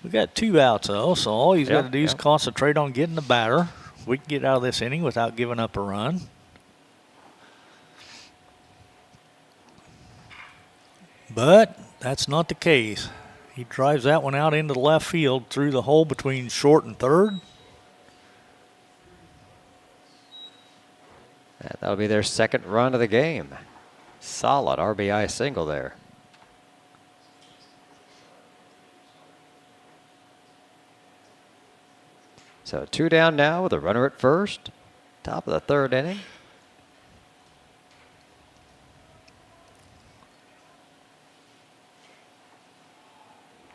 We got 2 outs, though, so all he's got to do is Yep. concentrate on getting the batter. We can get out of this inning without giving up a run. But that's not the case. He drives that one out into the left field through the hole between short and third. That'll be their second run of the game. Solid RBI single there. So 2 down now with a runner at first. Top of the 3rd inning.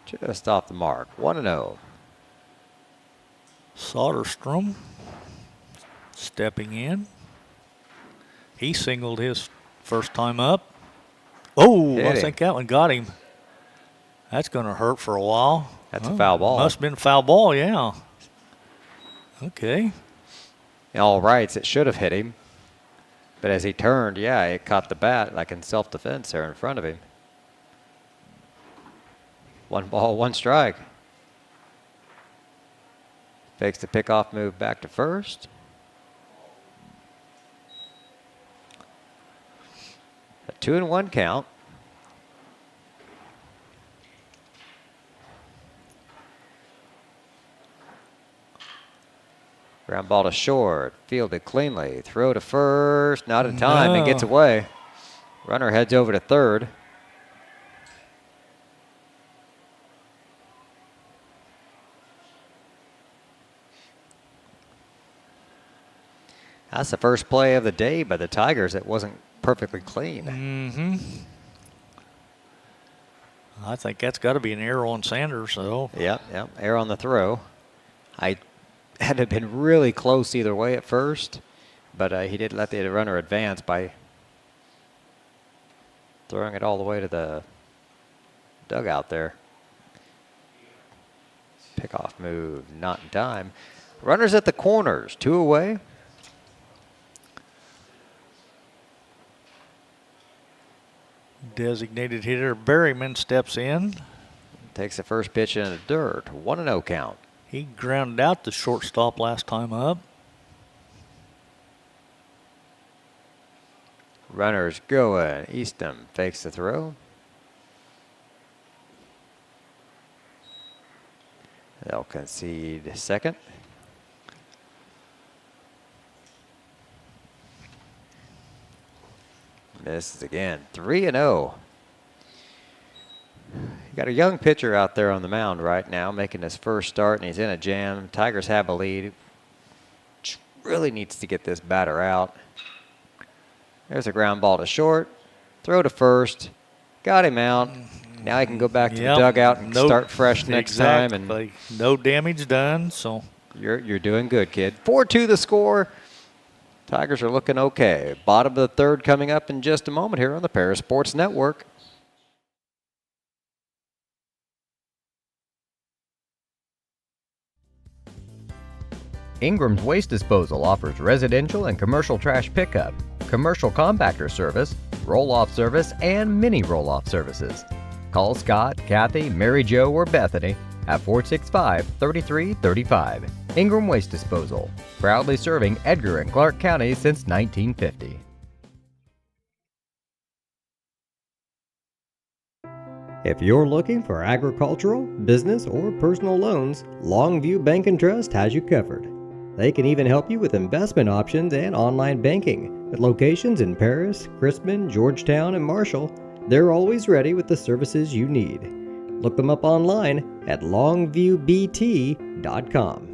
Just off the mark. 1-0. Soderstrom stepping in. He singled his first time up. Oh, Hit I him. think that one got him. That's going to hurt for a while. That's a foul ball. Must have been a foul ball, yeah. Okay. In all rights, it should have hit him. But as he turned, yeah, it caught the bat like in self-defense there in front of him. 1 ball, 1 strike. Fakes the pickoff move back to first. A 2-1 count. Ground ball to short, fielded cleanly. Throw to first, not in time, and gets away. Runner heads over to third. That's the first play of the day by the Tigers that wasn't perfectly clean. Mm-hmm. I think that's got to be an error on Sanders, though. Yep. Error on the throw. I had to have been really close either way at first, but he did let the runner advance by throwing it all the way to the dugout there. Pickoff move, not in time. Runners at the corners, 2 away. Designated hitter Berryman steps in. Takes the first pitch in the dirt. 1-0 count. He grounded out the shortstop last time up. Runners going. Eastham fakes the throw. They'll concede second. Misses again. 3-0. You got a young pitcher out there on the mound right now making his first start, and he's in a jam. Tigers have a lead. Really needs to get this batter out. There's a ground ball to short. Throw to first. Got him out. Now he can go back to the dugout and start fresh next time. And no damage done, so you're doing good, kid. 4-2 the score. Tigers are looking okay. Bottom of the 3rd coming up in just a moment here on the Paris Sports Network. Ingram's Waste Disposal offers residential and commercial trash pickup, commercial compactor service, roll-off service, and mini roll-off services. Call Scott, Kathy, Mary Jo, or Bethany at 465-3335. Ingram Waste Disposal, proudly serving Edgar and Clark County since 1950. If you're looking for agricultural, business, or personal loans, Longview Bank and Trust has you covered. They can even help you with investment options and online banking. At locations in Paris, Crispin, Georgetown, and Marshall, they're always ready with the services you need. Look them up online at longviewbt.com.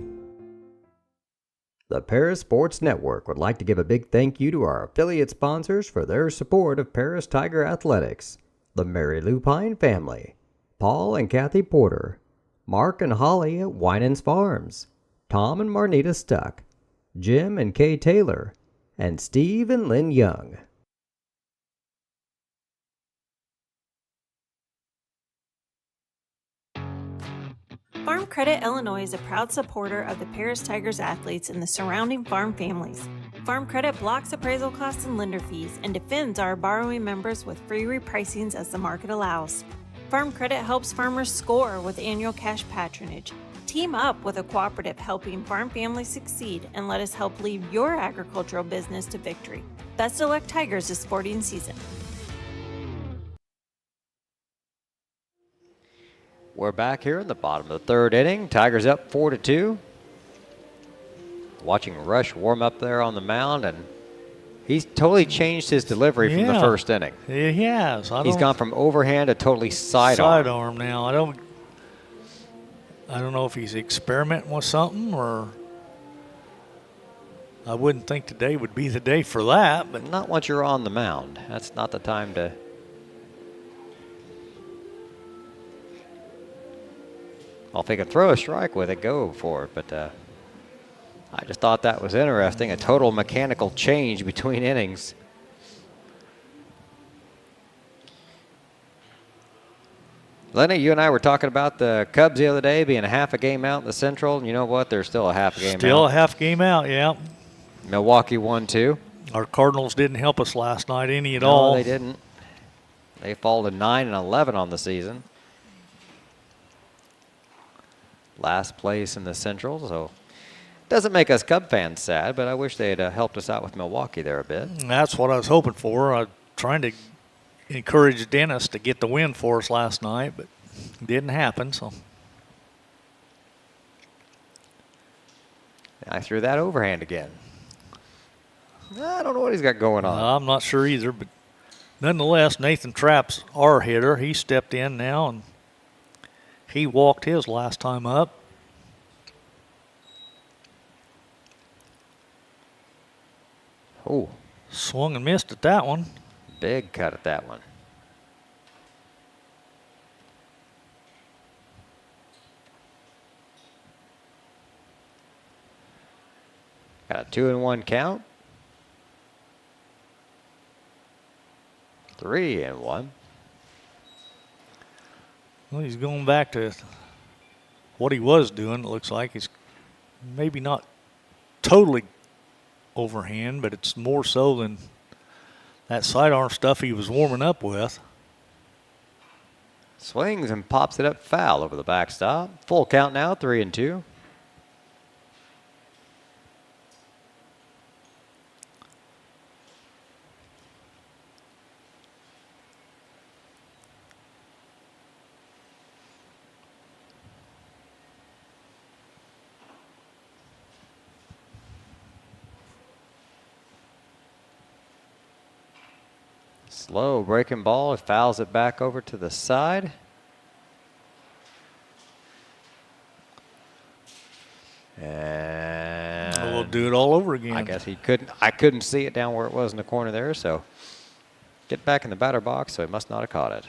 The Paris Sports Network would like to give a big thank you to our affiliate sponsors for their support of Paris Tiger Athletics. The Mary Lupine family, Paul and Kathy Porter, Mark and Holly at Winans Farms, Tom and Marnita Stuck, Jim and Kay Taylor, and Steve and Lynn Young. Farm Credit Illinois is a proud supporter of the Paris Tigers athletes and the surrounding farm families. Farm Credit blocks appraisal costs and lender fees and defends our borrowing members with free repricings as the market allows. Farm Credit helps farmers score with annual cash patronage. Team up with a cooperative helping farm families succeed and let us help lead your agricultural business to victory. Best of luck, Tigers, this sporting season. We're back here in the bottom of the 3rd inning. Tigers up 4-2. Watching Rush warm up there on the mound, and he's totally changed his delivery from the 1st inning. He has. He's gone from overhand to totally sidearm. Now. I don't know if he's experimenting with something or I wouldn't think today would be the day for that, but Not once you're on the mound. That's not the time to. Well, if he can throw a strike with it, go for it. But I just thought that was interesting. A total mechanical change between innings. Lenny, you and I were talking about the Cubs the other day being a half a game out in the Central. And you know what? They're still a half a game out. still a half game out, yeah. Milwaukee won 2. Our Cardinals didn't help us last night any at No, all. they didn't. They fall to 9-11 on the season. Last place in the Central, so doesn't make us Cub fans sad, but I wish they had helped us out with Milwaukee there a bit. And that's what I was hoping for. I was trying to encourage Dennis to get the win for us last night, but it didn't happen. So I threw that overhand again. I don't know what he's got going on. I'm not sure either, but nonetheless, Nathan Trapp's our hitter. He stepped in now, and he walked his last time up. Oh, Swung and missed at that one. big cut at that one. Got a 2-1 count. 3-1. Well, he's going back to what he was doing. It looks like he's maybe not totally overhand, but it's more so than that sidearm stuff he was warming up with. Swings and pops it up foul over the backstop. Full count now, 3-2. Slow breaking ball. It fouls it back over to the side. And We'll do it all over again. I guess he couldn't. I couldn't see it down where it was in the corner there. So get back in the batter box. So he must not have caught it.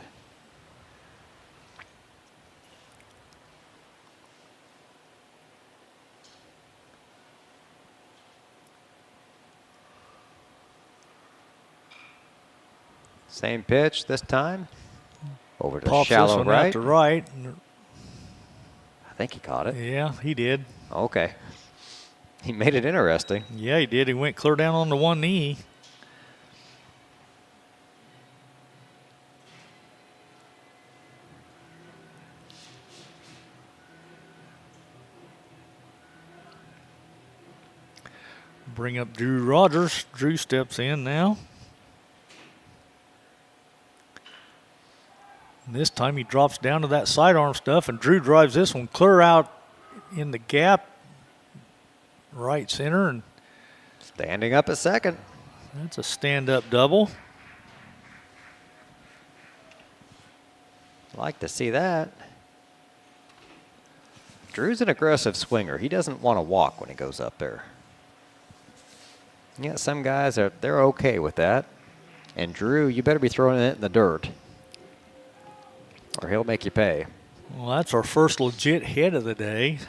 Same pitch this time. Over to Pops this shallow one right. out to right. I think he caught it. Yeah, he did. Okay. He made it interesting. Yeah, he did. He went clear down on the one knee. Bring up Drew Rogers. Drew steps in now. And this time he drops down to that sidearm stuff, and Drew drives this one clear out in the gap, right center, and Standing up at second. that's a stand-up double. Like to see that. Drew's an aggressive swinger. He doesn't want to walk when he goes up there. Yeah, some guys they're okay with that. And Drew, you better be throwing it in the dirt, or he'll make you pay. Well, that's our first legit hit of the day.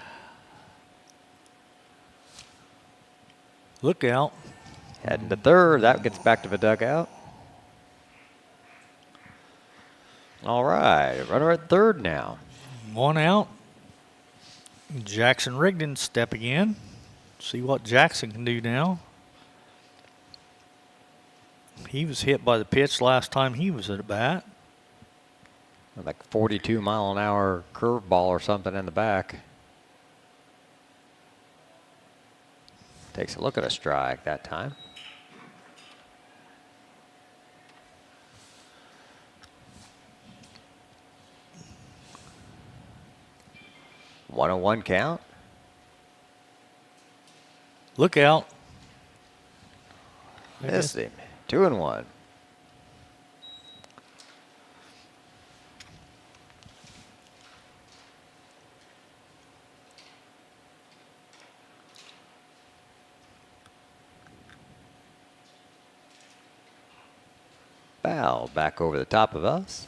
Look out. Heading to third. That gets back to the dugout. All right, runner at third now. One out. Jackson Rigdon stepping in. See what Jackson can do now. He was hit by the pitch last time he was at bat. Like 42 mile an hour curveball or something in the back. Takes a look at a strike that time. One on one count. Look out. Missed him. 2-1. Foul back over the top of us.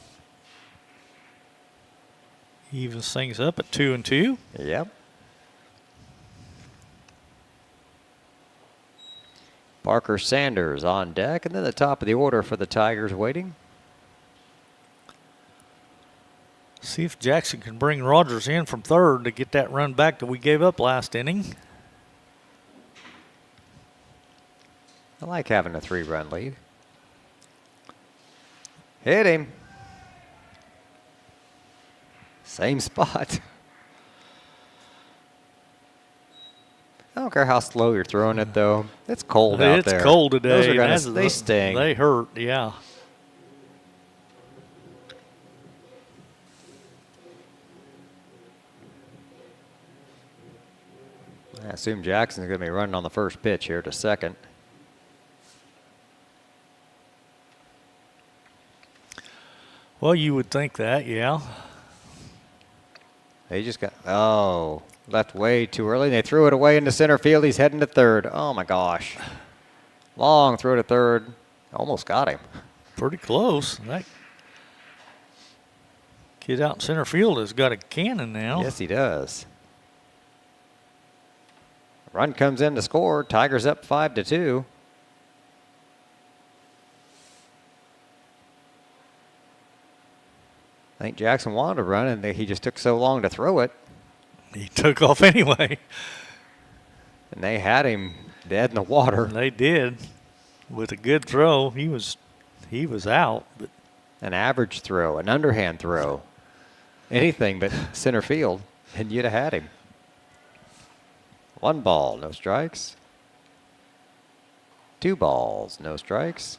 Evens things up at 2-2. Yep. Parker Sanders on deck, and then the top of the order for the Tigers waiting. See if Jackson can bring Rogers in from third to get that run back that we gave up last inning. I like having a 3-run lead. Hit him. Same spot. I don't care how slow you're throwing it, though. It's cold out there. It's cold today. Those are gonna, they sting. They hurt, yeah. I assume Jackson's going to be running on the first pitch here to second. Well, you would think that, yeah. They just got, left way too early. They threw it away into center field. He's heading to third. Oh, my gosh. Long throw to third. Almost got him. Pretty close. That kid out in center field has got a cannon now. Yes, he does. Run comes in to score. Tigers up 5-2. I think Jackson wanted to run, and he just took so long to throw it. He took off anyway. And they had him dead in the water. They did. With a good throw, he was out. But An average throw, an underhand throw, anything but center field, and you'd have had him. 1 ball, no strikes. 2 balls, no strikes.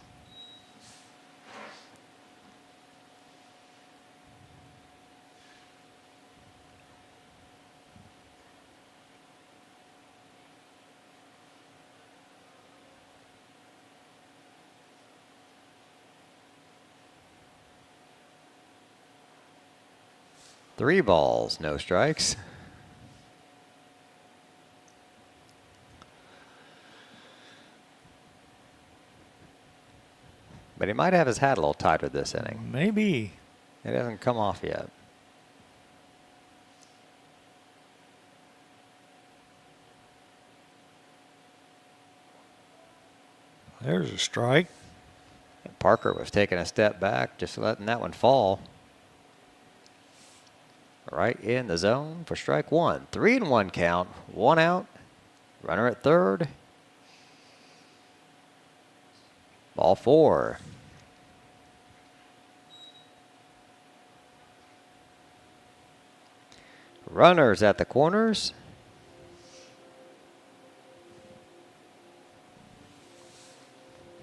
Three balls, no strikes. But he might have his hat a little tighter this inning. maybe. It hasn't come off yet. There's a strike. And Parker was taking a step back, just letting that one fall. Right in the zone for strike 1. 3-1 count, 1 out. Runner at third. Ball 4. Runners at the corners.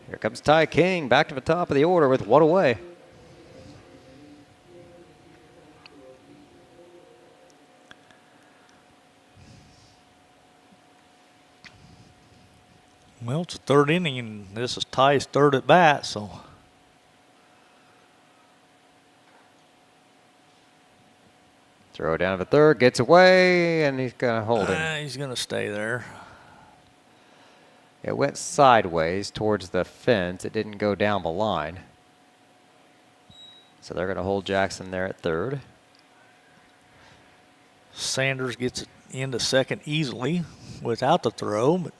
Here comes Ty King back to the top of the order with 1 away. Well, it's the third inning, and this is Ty's third at bat, so. Throw down to the third, gets away, and he's going to hold it. He's going to stay there. It went sideways towards the fence. It didn't go down the line. So they're going to hold Jackson there at third. Sanders gets it into second easily without the throw, but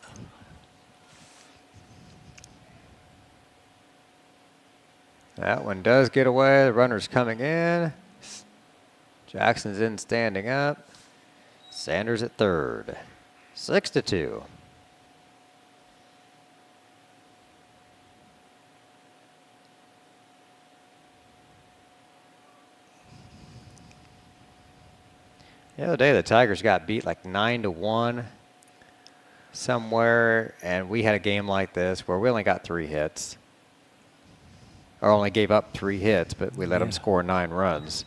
that one does get away. The runner's coming in. Jackson's in standing up. Sanders at third. 6-2. The other day, the Tigers got beat like 9-1 somewhere, and we had a game like this where we only got 3 hits. Or only gave up 3 hits, but we let them score 9 runs.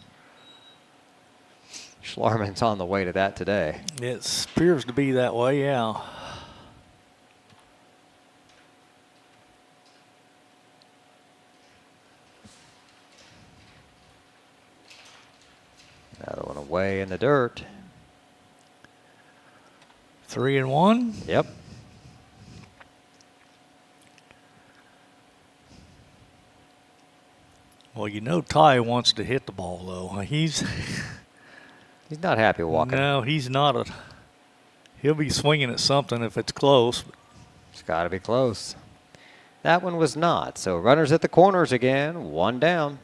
Schlarman's on the way to that today. it appears to be that way, yeah. Another one away in the dirt. 3-1. Yep. Well, you know Ty wants to hit the ball, though. He's not happy walking. No, he's not. He'll be swinging at something if it's close. It's got to be close. That one was not. So runners at the corners again, one down.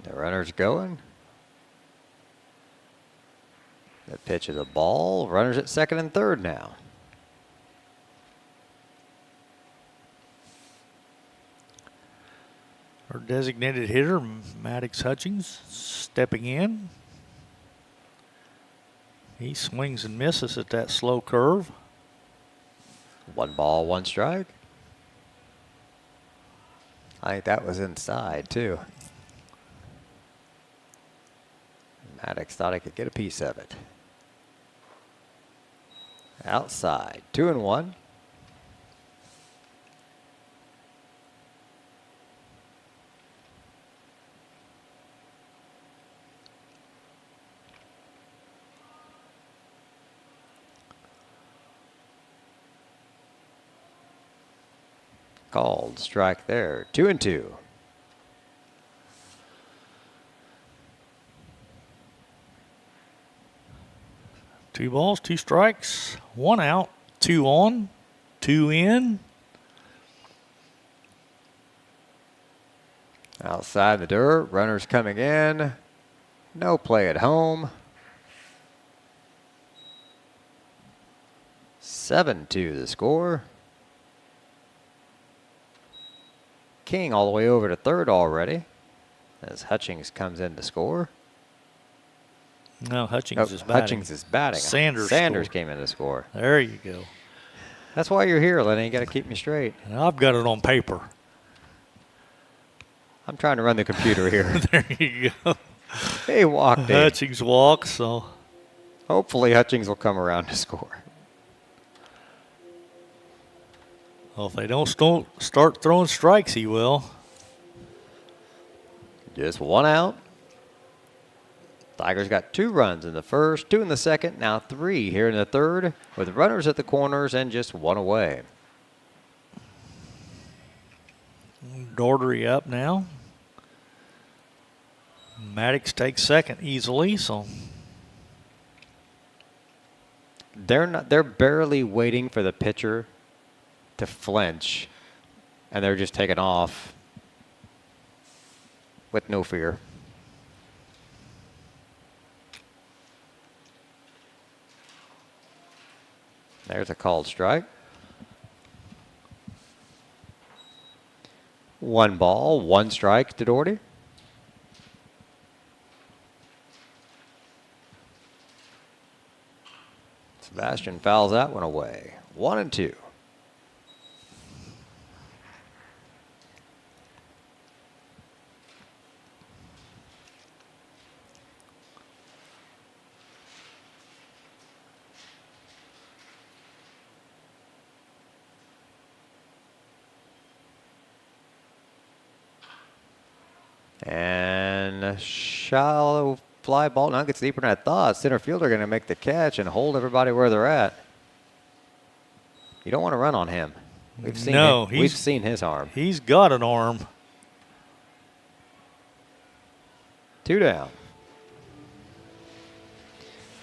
The runner's going. The pitch of the ball. Runners at second and third now. Our designated hitter, Maddox Hutchings, stepping in. He swings and misses at that slow curve. 1 ball, 1 strike. I think that was inside, too. Maddox thought I could get a piece of it. Outside, 2-1. Called strike there, 2-2. 2 balls, 2 strikes, 1 out, 2 on, 2 in. Outside the dirt, runners coming in. No play at home. 7-2 the score. King all the way over to third already as Hutchings comes in to score. No, Hutchings is batting. Hutchings is batting. Sanders came in to score. There you go. That's why you're here, Lenny. You got to keep me straight. And I've got it on paper. I'm trying to run the computer here. There you go. He walked in. Hutchings walks, so. Hopefully Hutchings will come around to score. Well, if they don't start throwing strikes, he will. Just 1 out. Tigers got 2 runs in the first, 2 in the second, now 3 here in the third, with runners at the corners and just 1 away. Daugherty up now. Maddox takes second easily, so. They're barely waiting for the pitcher to flinch, and they're just taking off with no fear. There's a called strike. 1 ball, 1 strike to Daugherty. Sebastian fouls that one away. 1-2. And a shallow fly ball. Now gets deeper than I thought. Center fielder going to make the catch and hold everybody where they're at. You don't want to run on him. We've seen his arm. He's got an arm. 2 down.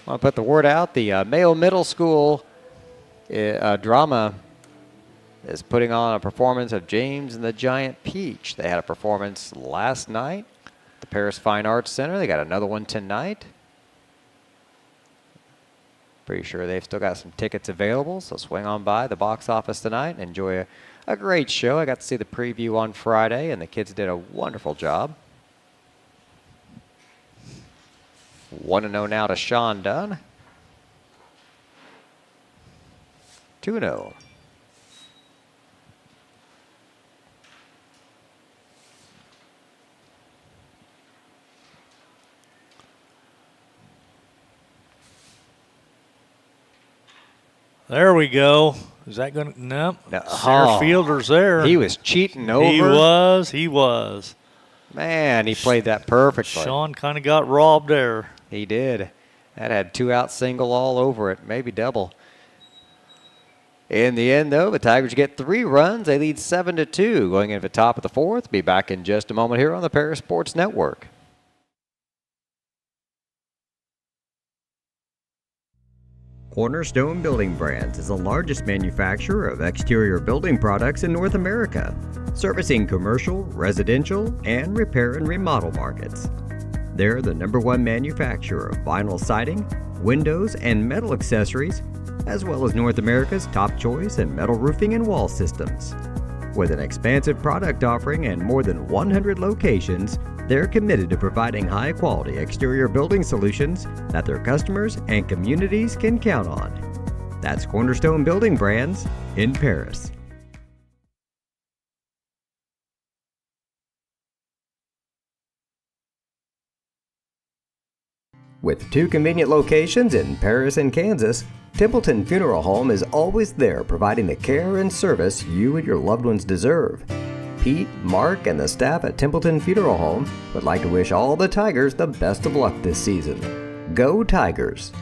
I want to put the word out. The Mayo Middle School drama is putting on a performance of James and the Giant Peach. They had a performance last night at the Paris Fine Arts Center. They got another one tonight. Pretty sure they've still got some tickets available, so swing on by the box office tonight and enjoy a great show. I got to see the preview on Friday, and the kids did a wonderful job. 1-0 now to Sean Dunn. 2-0. There we go. Is that going to? Nope. No. Center Oh. fielder's there. He was cheating over. He was. Man, he played that perfectly. Sean kind of got robbed there. He did. That had 2-out single all over it, maybe double. In the end, though, the Tigers get 3 runs. They lead 7-2 going into the top of the 4th. Be back in just a moment here on the Paris Sports Network. Cornerstone Building Brands is the largest manufacturer of exterior building products in North America, servicing commercial, residential, and repair and remodel markets. They're the #1 manufacturer of vinyl siding, windows, and metal accessories, as well as North America's top choice in metal roofing and wall systems. With an expansive product offering and more than 100 locations, they're committed to providing high-quality exterior building solutions that their customers and communities can count on. That's Cornerstone Building Brands in Paris. With 2 convenient locations in Paris and Kansas, Templeton Funeral Home is always there providing the care and service you and your loved ones deserve. Pete, Mark, and the staff at Templeton Funeral Home would like to wish all the Tigers the best of luck this season. Go Tigers!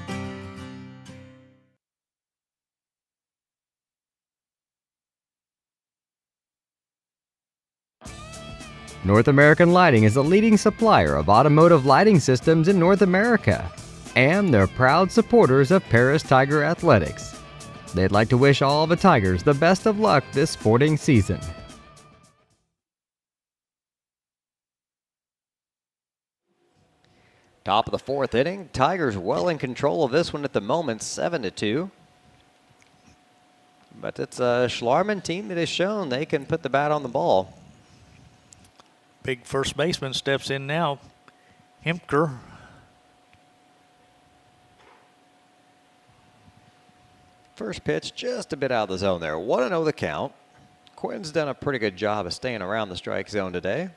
North American Lighting is a leading supplier of automotive lighting systems in North America, and they're proud supporters of Paris Tiger Athletics. They'd like to wish all the Tigers the best of luck this sporting season. Top of the 4th inning. Tigers well in control of this one at the moment, 7-2. But it's a Schlarman team that has shown they can put the bat on the ball. Big first baseman steps in now. Hemker. First pitch just a bit out of the zone there. 1-0 the count. Quinn's done a pretty good job of staying around the strike zone today.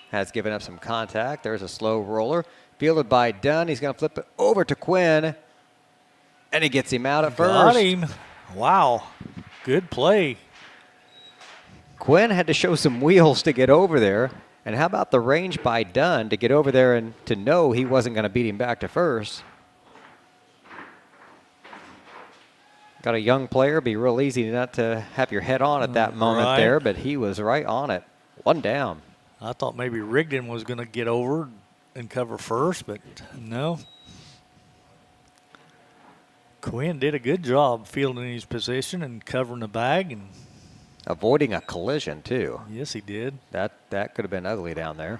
Has given up some contact. There's a slow roller. Fielded by Dunn. He's going to flip it over to Quinn. And he gets him out at first. Got him. Wow. Good play. Quinn had to show some wheels to get over there. And how about the range by Dunn to get over there and to know he wasn't going to beat him back to first? Got a young player. Be real easy not to have your head on at that moment there, but he was right on it. 1 down. I thought maybe Rigdon was going to get over and cover first, but no. Quinn did a good job fielding his position and covering the bag. And avoiding a collision, too. Yes, he did. That could have been ugly down there.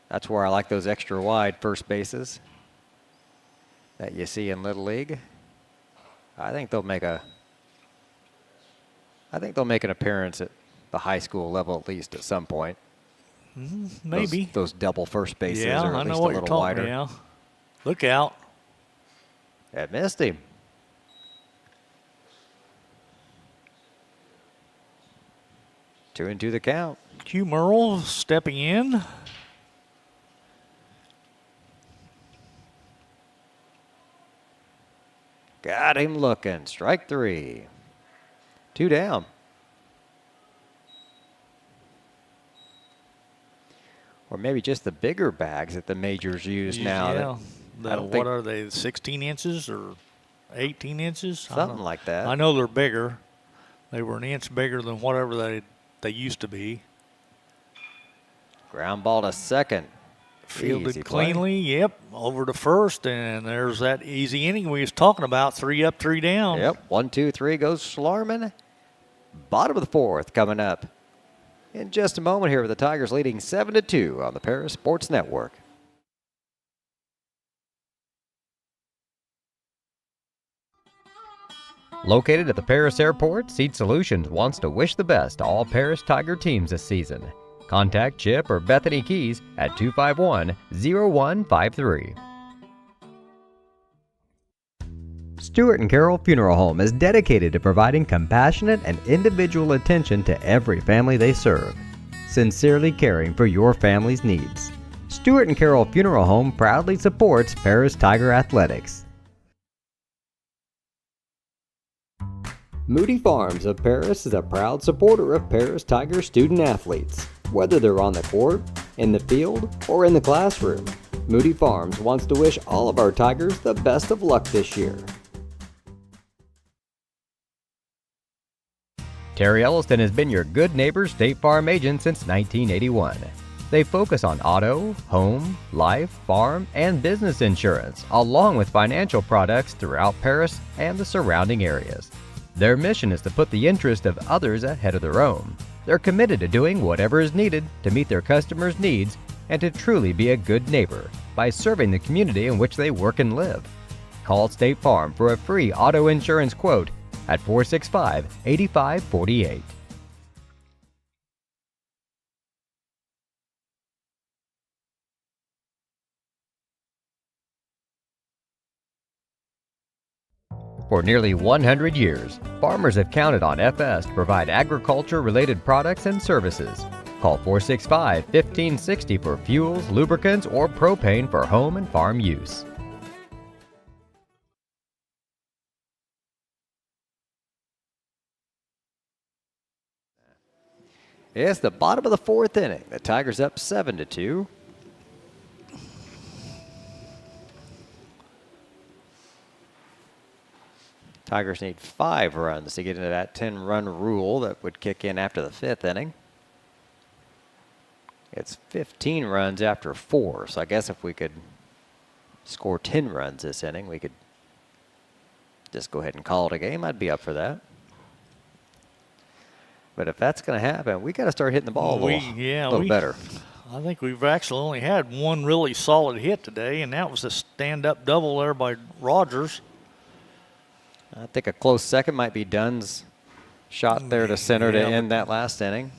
That's where I like those extra wide first bases that you see in Little League. I think they'll make an appearance at the high school level at least at some point. Maybe. Those double first bases yeah, are I at know least what a you're little talking wider. Yeah. Look out. That missed him. Two and two the count. Q Merle stepping in. Got him looking. Strike 3. 2 down. Or maybe just the bigger bags that the majors use now. Yeah. What are they, 16 inches or 18 inches? Something like that. I know they're bigger. They were an inch bigger than whatever they used to be. Ground ball to second. Fielded Easy play. cleanly, yep, over to first, and there's that easy inning we was talking about, 3 up, 3 down. Yep, 1, 2, 3 goes Schlarman. Bottom of the 4th coming up in just a moment here with the Tigers leading 7-2 on the Paris Sports Network. Located at the Paris Airport, Seed Solutions wants to wish the best to all Paris Tiger teams this season. Contact Chip or Bethany Keys at 251-0153. Stewart & Carroll Funeral Home is dedicated to providing compassionate and individual attention to every family they serve, sincerely caring for your family's needs. Stewart & Carroll Funeral Home proudly supports Paris Tiger Athletics. Moody Farms of Paris is a proud supporter of Paris Tiger student athletes. Whether they're on the court, in the field, or in the classroom, Moody Farms wants to wish all of our Tigers the best of luck this year. Terry Elliston has been your good neighbor State Farm agent since 1981. They focus on auto, home, life, farm, and business insurance, along with financial products throughout Paris and the surrounding areas. Their mission is to put the interest of others ahead of their own. They're committed to doing whatever is needed to meet their customers' needs and to truly be a good neighbor by serving the community in which they work and live. Call State Farm for a free auto insurance quote at 465-8548. For nearly 100 years, farmers have counted on FS to provide agriculture-related products and services. Call 465-1560 for fuels, lubricants, or propane for home and farm use. It's the bottom of the fourth inning. The Tigers up 7-2. Tigers need 5 runs to get into that 10-run rule that would kick in after the 5th inning. It's 15 runs after 4, so I guess if we could score 10 runs this inning, we could just go ahead and call it a game. I'd be up for that. But if that's going to happen, we got to start hitting the ball a little better. I think we've actually only had one really solid hit today, and that was a stand-up double there by Rogers. I think a close second might be Dunn's shot there to center to end that last inning.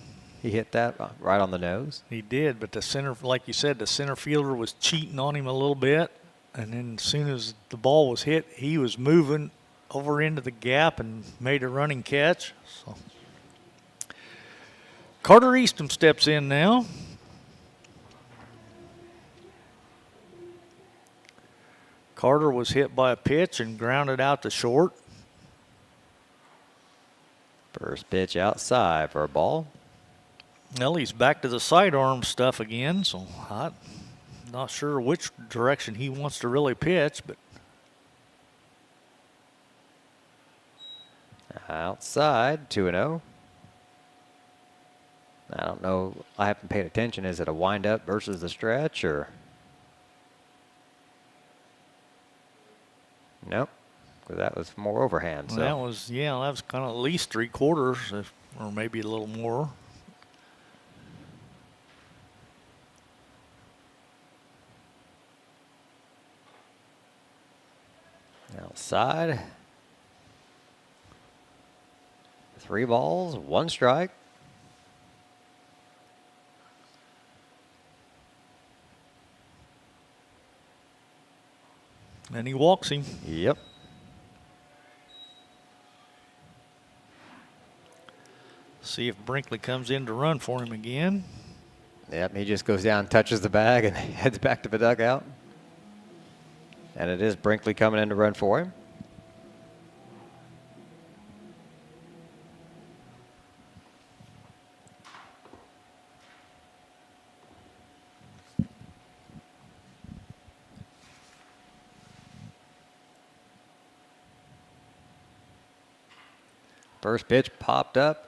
He hit that right on the nose. He did, but the center, like you said, the center fielder was cheating on him a little bit. And then as soon as the ball was hit, he was moving over into the gap and made a running catch. So Carter Easton steps in now. Carter was hit by a pitch and grounded out to short. First pitch outside for a ball. Well, he's back to the sidearm stuff again, so I'm not sure which direction he wants to really pitch, but outside, 2-0. I don't know. I haven't paid attention. Is it a windup versus the stretch, or? Nope, because that was more overhand. So. That was kind of at least 3/4, or maybe a little more. Outside. 3 balls, 1 strike. And he walks him. Yep. See if Brinkley comes in to run for him again. Yep, he just goes down, touches the bag, and heads back to the dugout. And it is Brinkley coming in to run for him. First pitch popped up.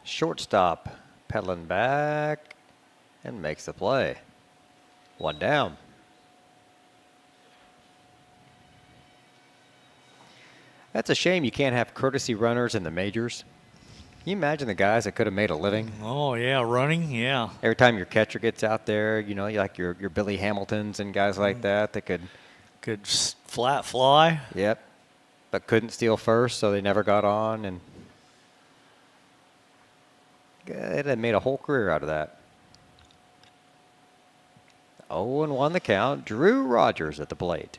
Shortstop pedaling back and makes the play. 1 down. That's a shame you can't have courtesy runners in the majors. Can you imagine the guys that could have made a living? Oh, yeah, running, yeah. Every time your catcher gets out there, you know, like your Billy Hamiltons and guys like that could flat fly. Yep. But couldn't steal first, so they never got on, and it had made a whole career out of that. 0-1 the count. Drew Rogers at the plate.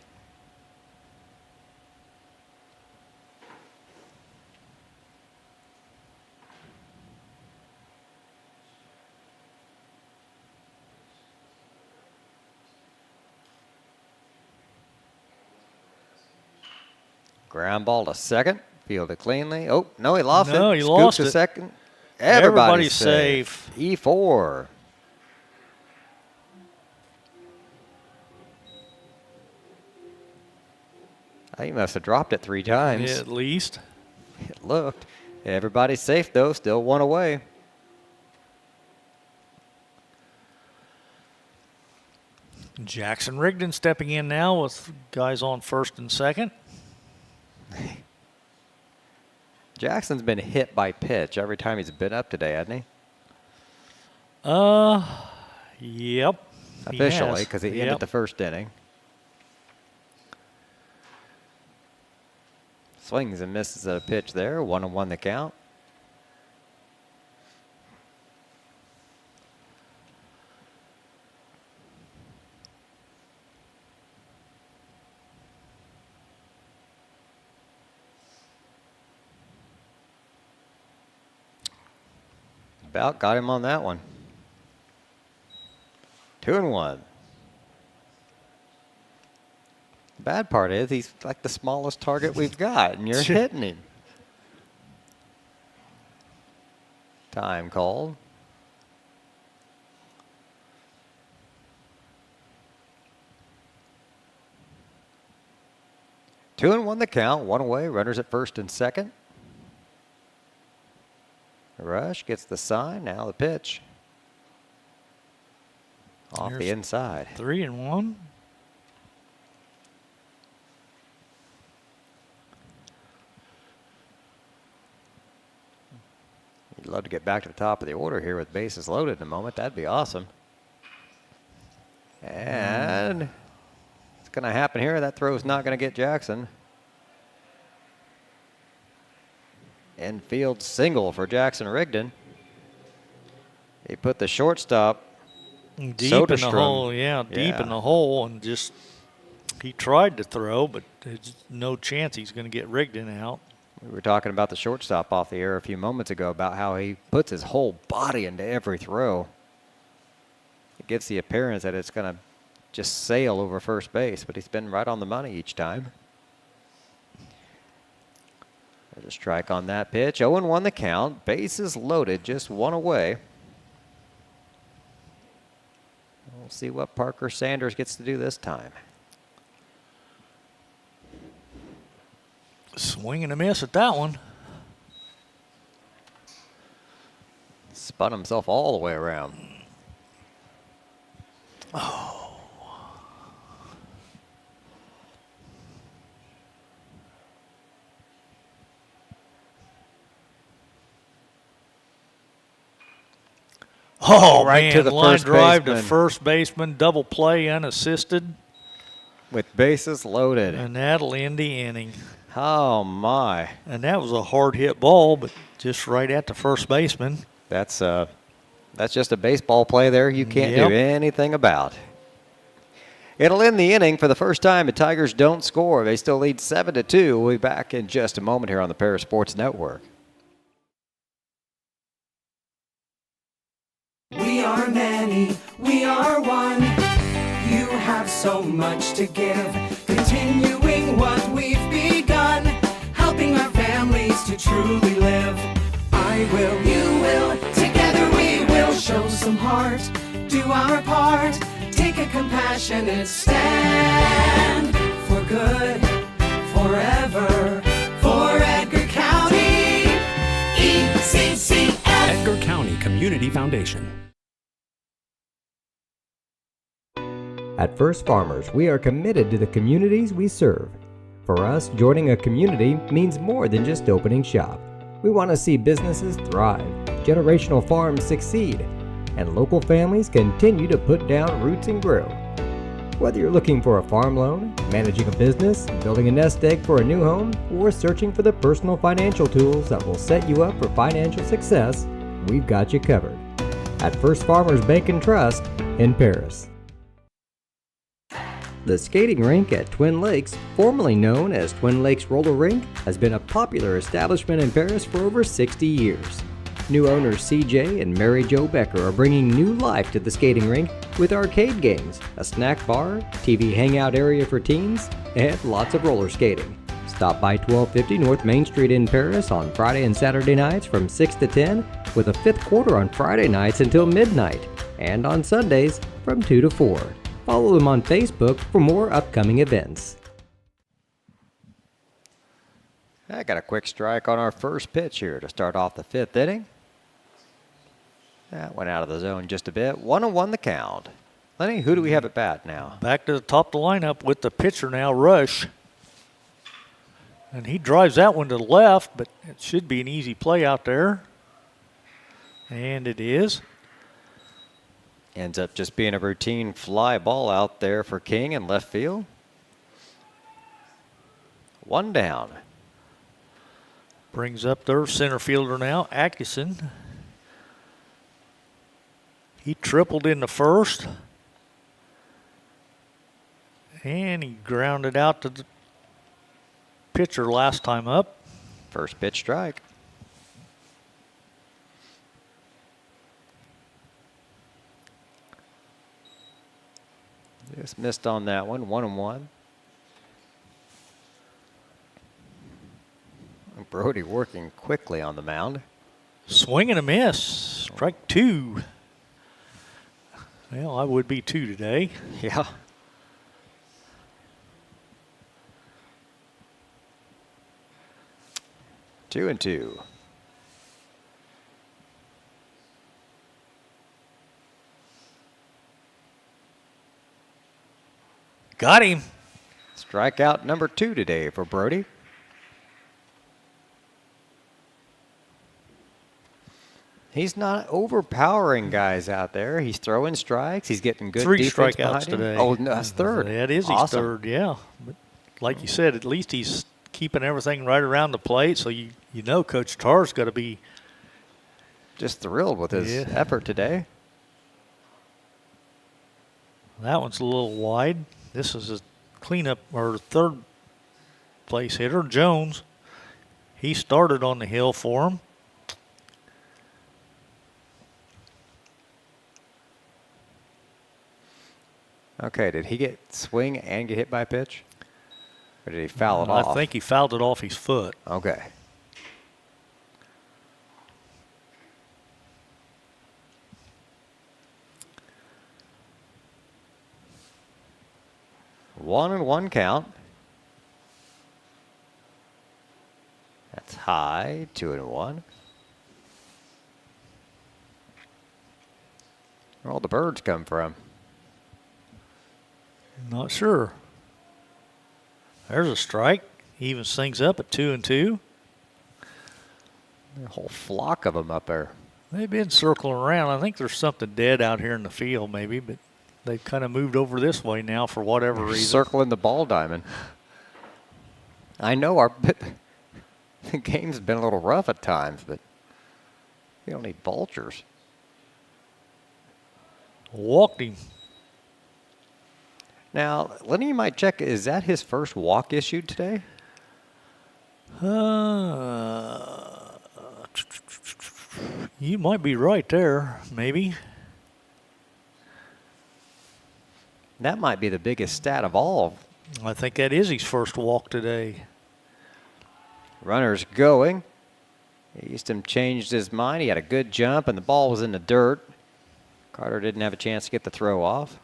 Ground ball to second. Fielded cleanly. Oh, no, he lost it. No, he Scoops lost a it. second. Everybody's safe. E4. He must have dropped it 3 times. Yeah, at least. It looked. Everybody's safe, though. Still 1 away. Jackson Rigdon stepping in now with guys on first and second. Jackson's been hit by pitch every time he's been up today, hasn't he? Yep. Officially, because he ended Yep. the first inning. Swings and misses at a pitch there. 1-1 the count. About got him on that one. 2-1. The bad part is he's like the smallest target we've got, and you're hitting him. Time called. Two and 1 the count, 1 away, runners at first and second. Rush gets the sign, now the pitch. Off the inside. 3-1. You'd love to get back to the top of the order here with bases loaded in a moment. That'd be awesome. And it's going to happen here. That throw's not going to get Jackson. Infield single for Jackson Rigdon. He put the shortstop Deep in the Soderstrom. hole, deep in the hole, and just he tried to throw, but there's no chance he's going to get Rigdon out. We were talking about the shortstop off the air a few moments ago about how he puts his whole body into every throw. It gives the appearance that it's going to just sail over first base, but he's been right on the money each time. There's a strike on that pitch. 0-1 the count. Bases loaded, just 1 away. We'll see what Parker Sanders gets to do this time. Swing and a miss at that one. Spun himself all the way around. Oh, Right man, to the line first drive to baseman. first baseman, double play unassisted, With bases loaded. and that'll end the inning. Oh, my. And that was a hard hit ball, but just right at the first baseman. That's just a baseball play there you can't Yep. do anything about. It'll end the inning for the first time. The Tigers don't score. They still lead 7-2. We'll be back in just a moment here on the Paris Sports Network. We are many, we are one. You have so much to give, continuing what we've begun, helping our families to truly live. I will, you will, together we will show some heart, do our part, take a compassionate stand for good, forever, for Edgar County, ECCF. Edgar County Community Foundation. At First Farmers, we are committed to the communities we serve. For us, joining a community means more than just opening shop. We want to see businesses thrive, generational farms succeed, and local families continue to put down roots and grow. Whether you're looking for a farm loan, managing a business, building a nest egg for a new home, or searching for the personal financial tools that will set you up for financial success, we've got you covered. At First Farmers Bank and Trust in Paris. The skating rink at Twin Lakes, formerly known as Twin Lakes Roller Rink, has been a popular establishment in Paris for over 60 years. New owners CJ and Mary Jo Becker are bringing new life to the skating rink with arcade games, a snack bar, TV hangout area for teens, and lots of roller skating. Stop by 1250 North Main Street in Paris on Friday and Saturday nights from 6 to 10, with a fifth quarter on Friday nights until midnight, and on Sundays from 2 to 4. Follow them on Facebook for more upcoming events. I got a quick strike on our first pitch here to start off the fifth inning. That went out of the zone just a bit. 1-1 the count. Lenny, who do we have at bat now? Back to the top of the lineup with the pitcher now, Rush. And he drives that one to the left, but it should be an easy play out there. And it is. Ends up just being a routine fly ball out there for King in left field. One down. Brings up their center fielder now, Atkinson. He tripled in the first. And he grounded out to the pitcher last time up. First pitch strike. Just missed on that one. 1-1. Brody working quickly on the mound. Swing and a miss. Strike two. Well, I would be two today. Yeah. Two and two. Got him. Strikeout number 2 today for Brody. He's not overpowering guys out there. He's throwing strikes. He's getting good 3 defense strikeouts behind him. today. Oh, no, that's third. That is his Awesome. third, yeah. But like you said, at least he's keeping everything right around the plate, so you know Coach Tarr's got to be just thrilled with his effort today. That one's a little wide. This is a cleanup or third place hitter, Jones. He started on the hill for him. Okay, did he get swing and get hit by a pitch? Or did he foul it off? I think he fouled it off his foot. Okay. One and one count. That's high. 2-1. Where all the birds come from? Not sure. There's a strike. He evens things up at 2-2. A whole flock of them up there. They've been circling around. I think there's something dead out here in the field maybe, but they've kind of moved over this way now for whatever reason. Circling the ball diamond. I know the game's been a little rough at times, but you don't need vultures. Walked him. Now, Lenny, you might check, is that his first walk issued today? You might be right there, maybe. That might be the biggest stat of all. I think that is his first walk today. Runners going. Easton changed his mind. He had a good jump, and the ball was in the dirt. Carter didn't have a chance to get the throw off.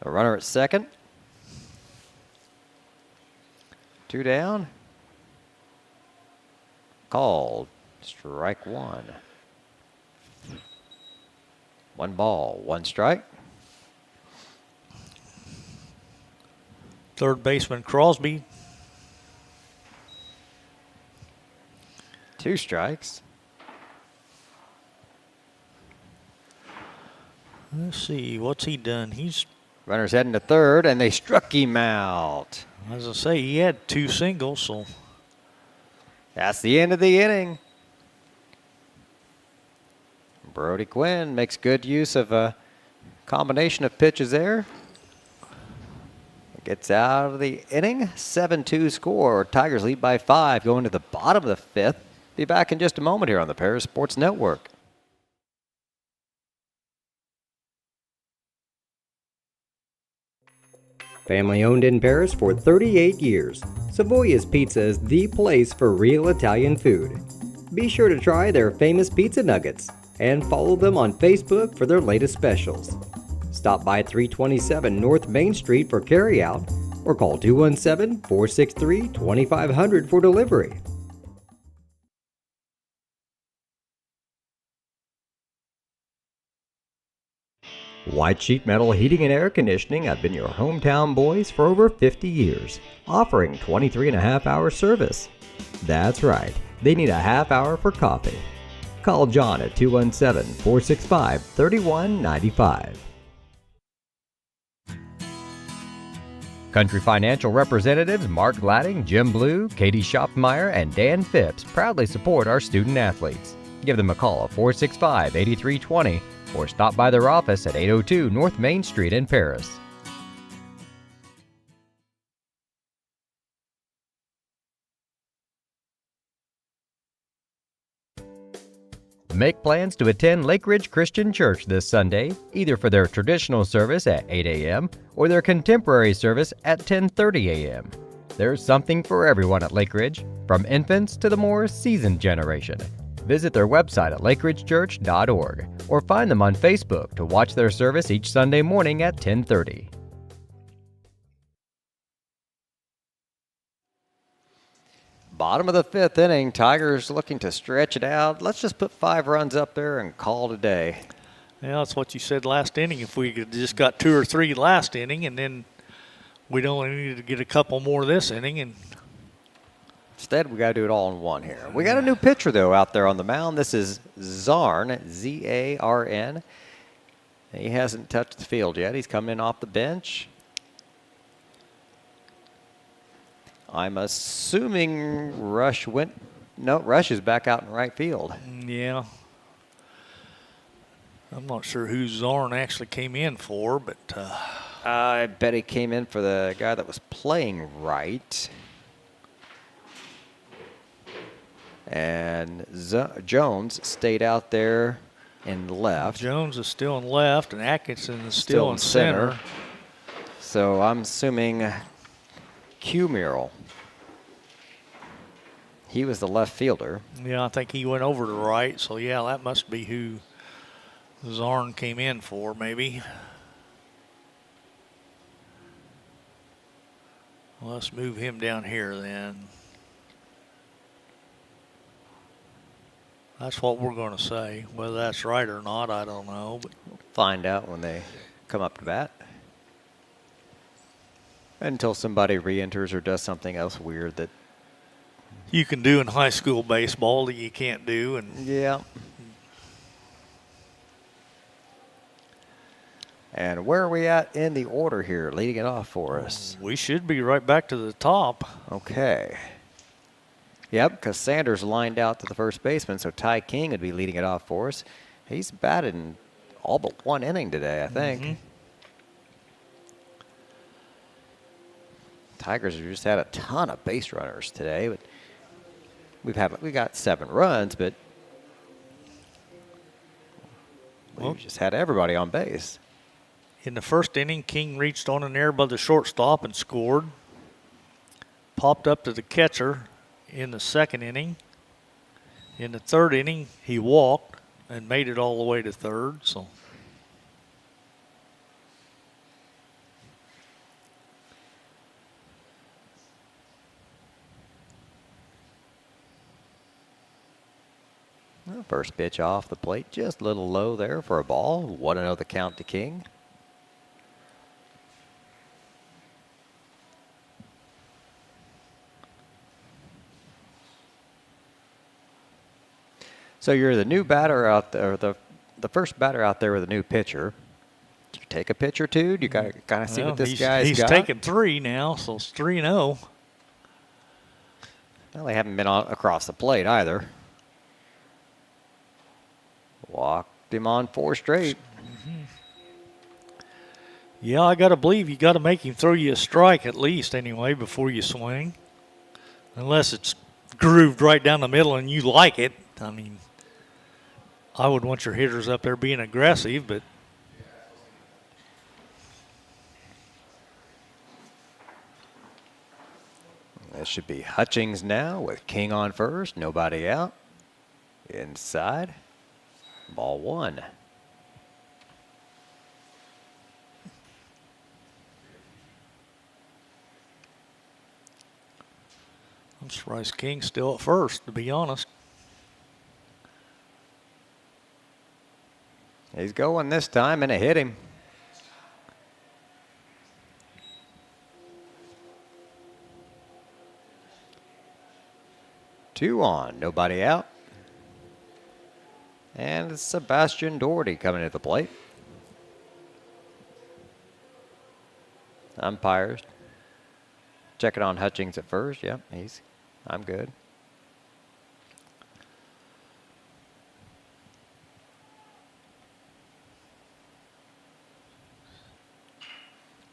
A runner at second. 2 down. Called. Strike one. 1 ball, 1 strike. Third baseman Crosby. 2 strikes. Let's see, what's he done? He's, Runners heading to third, and they struck him out. as I say, he had 2 singles, so That's the end of the inning. Brody Quinn makes good use of a combination of pitches there. Gets out of the inning. 7-2 score. Tigers lead by 5 going to the bottom of the 5th. Be back in just a moment here on the Paris Sports Network. Family owned in Paris for 38 years, Savoya's Pizza is the place for real Italian food. Be sure to try their famous pizza nuggets and follow them on Facebook for their latest specials. Stop by 327 North Main Street for carryout or call 217-463-2500 for delivery. White Sheet Metal Heating and Air Conditioning have been your hometown boys for over 50 years, offering 23.5-hour service. That's right, they need a half hour for coffee. Call John at 217-465-3195. Country Financial representatives Mark Gladding, Jim Blue, Katie Schopfmeyer, and Dan Phipps proudly support our student athletes. Give them a call at 465-8320 or stop by their office at 802 North Main Street in Paris. Make plans to attend Lake Ridge Christian Church this Sunday, either for their traditional service at 8 a.m. or their contemporary service at 10:30 a.m. There's something for everyone at Lake Ridge, from infants to the more seasoned generation. Visit their website at lakeridgechurch.org or find them on Facebook to watch their service each Sunday morning at 10:30. Bottom of the 5th inning, Tigers looking to stretch it out. Let's just put 5 runs up there and call it a day. Yeah, that's what you said last inning. If we could just got 2 or 3 last inning, and then we'd only need to get a couple more this inning. And instead, we got to do it all in one here. We got a new pitcher, though, out there on the mound. This is Zarn, Z-A-R-N. He hasn't touched the field yet. He's coming in off the bench. I'm assuming Rush went. No, Rush is back out in right field. Yeah. I'm not sure who Zorn actually came in for, but I bet he came in for the guy that was playing right. And Jones stayed out there and left. Jones is still in left, and Atkinson is still in center. So I'm assuming Q Mural. He was the left fielder. Yeah, I think he went over to right. So, yeah, that must be who Zorn came in for, maybe. Well, let's move him down here then. That's what we're going to say. Whether that's right or not, I don't know. But we'll find out when they come up to bat. Until somebody re-enters or does something else weird that you can do in high school baseball that you can't do. And yeah. And where are we at in the order here, leading it off for us? We should be right back to the top. Okay. Yep, because Sanders lined out to the first baseman, so Ty King would be leading it off for us. He's batted in all but 1 inning today, I think. Mm-hmm. Tigers have just had a ton of base runners today, but we got 7 runs, but we've just had everybody on base. In the first inning, King reached on an air by the shortstop and scored. Popped up to the catcher in the second inning. In the third inning, he walked and made it all the way to third. So. Well, first pitch off the plate, just a little low there for a ball. 1-0 the count to King. So you're the new batter out there, the first batter out there with a new pitcher. Do you take a pitch or two? Do you got to kind of see what this guy's got? He's taken 3 now, so it's 3-0. Well, they haven't been across the plate either. Walked him on 4 straight. Mm-hmm. Yeah, I got to believe you got to make him throw you a strike at least anyway before you swing. Unless it's grooved right down the middle and you like it. I mean, I would want your hitters up there being aggressive, but should be Hutchings now with King on first, nobody out. Inside, ball 1. I'm surprised King's still at first, to be honest. He's going this time, and it hit him. Two on, nobody out. And it's Sebastian Doherty coming to the plate. Umpires checking on Hutchings at first. Yep, I'm good.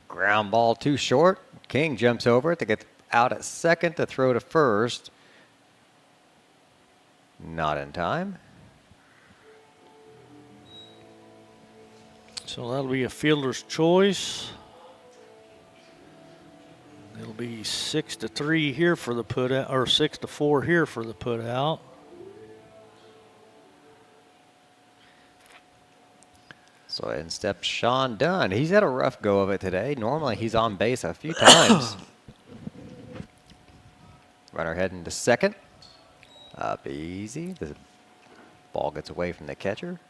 Ground ball too short. King jumps over it to get out at second to throw to first. Not in time. So that'll be a fielder's choice. It'll be 6-3 here for the put out, or 6-4 here for the put out. So in steps Sean Dunn. He's had a rough go of it today. Normally he's on base a few times. Runner heading to second. Up easy. The ball gets away from the catcher.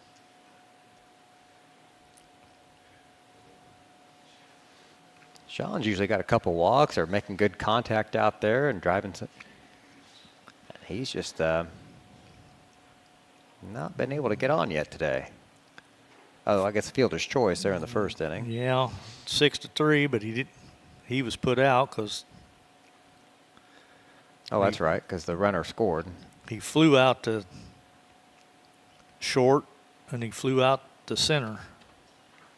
Sean's usually got a couple walks or making good contact out there and driving. He's just not been able to get on yet today. Oh, I guess fielder's choice there in the first inning. Yeah, 6-3, but he was put out because. Oh, that's right, because the runner scored. He flew out to short and he flew out to center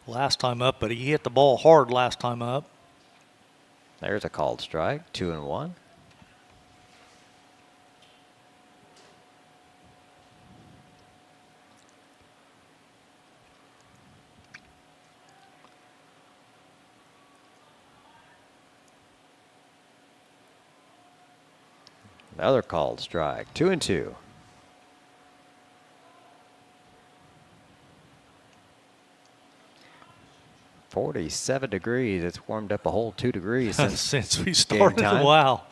last time up, but he hit the ball hard last time up. There's a called strike, 2-1. Another called strike, 2-2. "47 degrees. It's warmed up a whole 2 degrees since we started. time. Wow.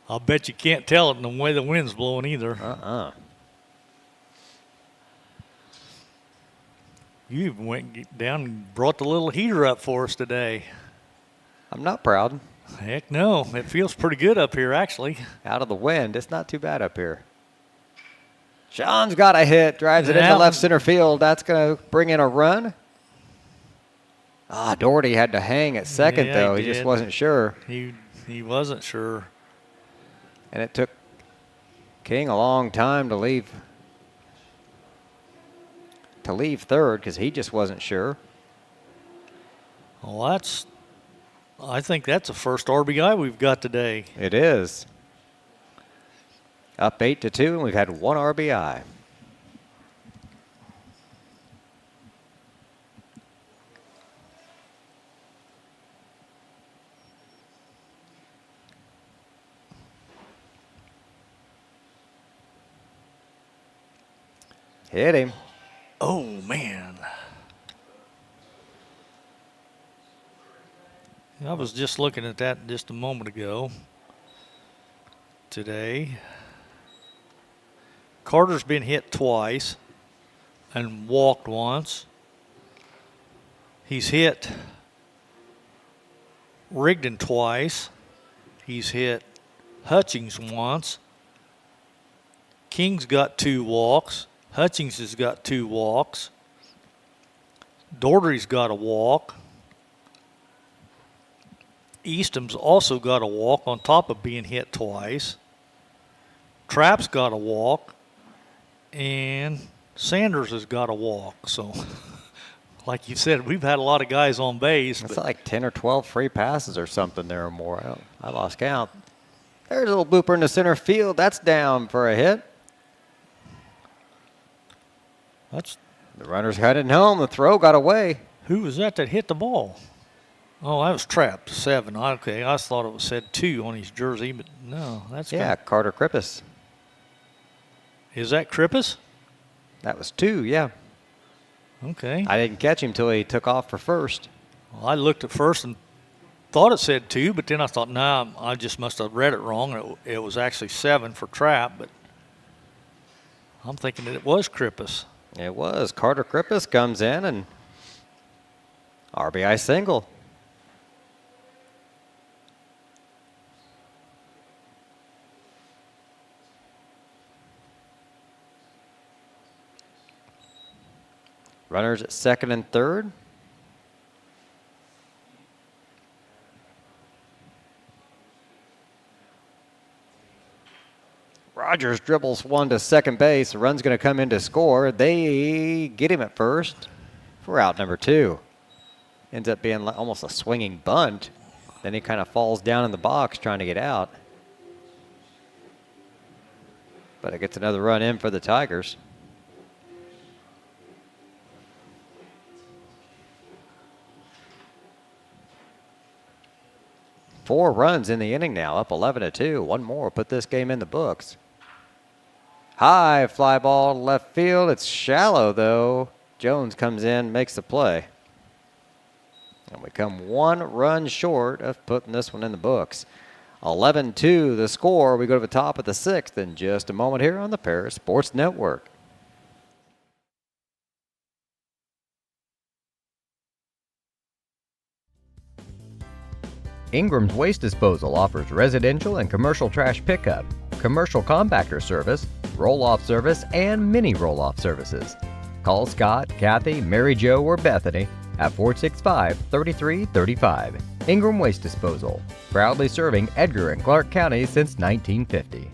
I'll bet you can't tell it in the way the wind's blowing either. You even went down and brought the little heater up for us today. I'm not proud. Heck no. It feels pretty good up here, actually. Out of the wind. It's not too bad up here. Sean's got a hit. Drives it into left center field. That's going to bring in a run. Doherty had to hang at second, though. He just wasn't sure. He wasn't sure. And it took King a long time to leave third because he just wasn't sure. Well, I think that's the first RBI we've got today. It is. Up 8-2, and we've had 1 RBI. Hit him. Oh, man. I was just looking at that just a moment ago. Today, Carter's been hit twice and walked once. He's hit Rigdon twice. He's hit Hutchings once. King's got 2 walks. Hutchings has got 2 walks. Doherty's got a walk. Easton's also got a walk on top of being hit twice. Trapp's got a walk. And Sanders has got a walk. So, like you said, we've had a lot of guys on base. It's like 10 or 12 free passes or something there or more. I lost count. There's a little blooper in the center field. That's down for a hit. The runner's heading home. The throw got away. Who was that hit the ball? Oh, that was trapped, 7. Okay, I thought it was said 2 on his jersey, but no, that's Yeah, Carter Krippus. Is that Krippus? That was 2, yeah. Okay. I didn't catch him till he took off for first. Well, I looked at first and thought it said 2, but then I thought, nah, I just must have read it wrong. It was actually 7 for trap, but I'm thinking that it was Krippus. It was. Carter Krippus comes in and RBI single. Runners at second and third. Rogers dribbles one to second base. The run's going to come in to score. They get him at first for out number 2. Ends up being almost a swinging bunt. Then he kind of falls down in the box trying to get out. But it gets another run in for the Tigers. Four runs in the inning now, up 11-2. One more, put this game in the books. High fly ball to left field. It's shallow, though. Jones comes in, makes the play. And we come 1 run short of putting this one in the books. 11-2 the score. We go to the top of the 6th in just a moment here on the Paris Sports Network. Ingram's Waste Disposal offers residential and commercial trash pickup, commercial compactor service, roll-off service, and mini roll-off services. Call Scott, Kathy, Mary Jo, or Bethany at 465-3335. Ingram Waste Disposal, proudly serving Edgar and Clark County since 1950.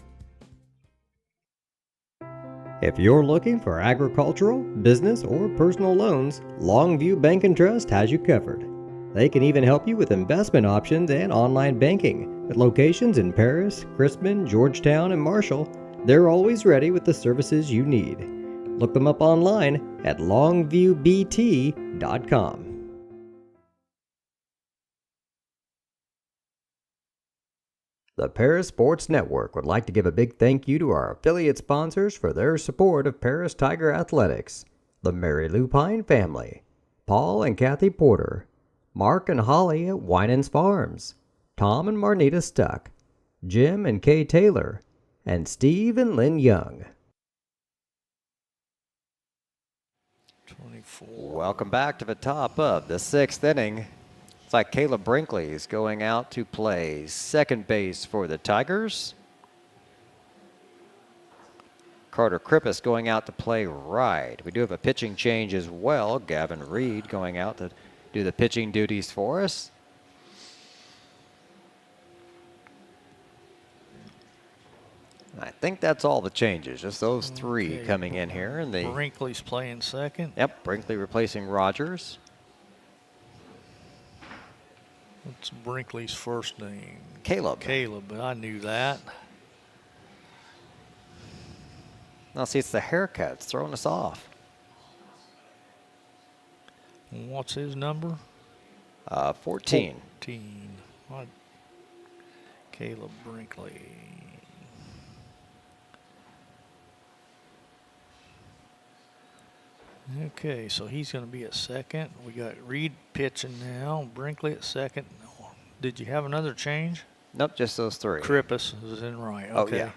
If you're looking for agricultural, business, or personal loans, Longview Bank and Trust has you covered. They can even help you with investment options and online banking. At locations in Paris, Crispin, Georgetown, and Marshall, they're always ready with the services you need. Look them up online at longviewbt.com. The Paris Sports Network would like to give a big thank you to our affiliate sponsors for their support of Paris Tiger Athletics. The Mary Lupine family, Paul and Kathy Porter, Mark and Holly at Winans Farms, Tom and Marnita Stuck, Jim and Kay Taylor, and Steve and Lynn Young. 24. Welcome back to the top of the 6th inning. It's like Caleb Brinkley is going out to play second base for the Tigers. Carter Krippus going out to play right. We do have a pitching change as well. Gavin Reed going out to do the pitching duties for us. I think that's all the changes, just those 3 coming in here. And Brinkley's playing second. Yep, Brinkley replacing Rogers. What's Brinkley's first name? Caleb. Caleb, but I knew that. Now see, it's the haircut. It's throwing us off. What's his number? 14. 14. What? Caleb Brinkley. Okay, so he's going to be at second. We got Reed pitching now. Brinkley at second. Did you have another change? Nope, just those 3. Krippus is in right. Oh, Okay. yeah.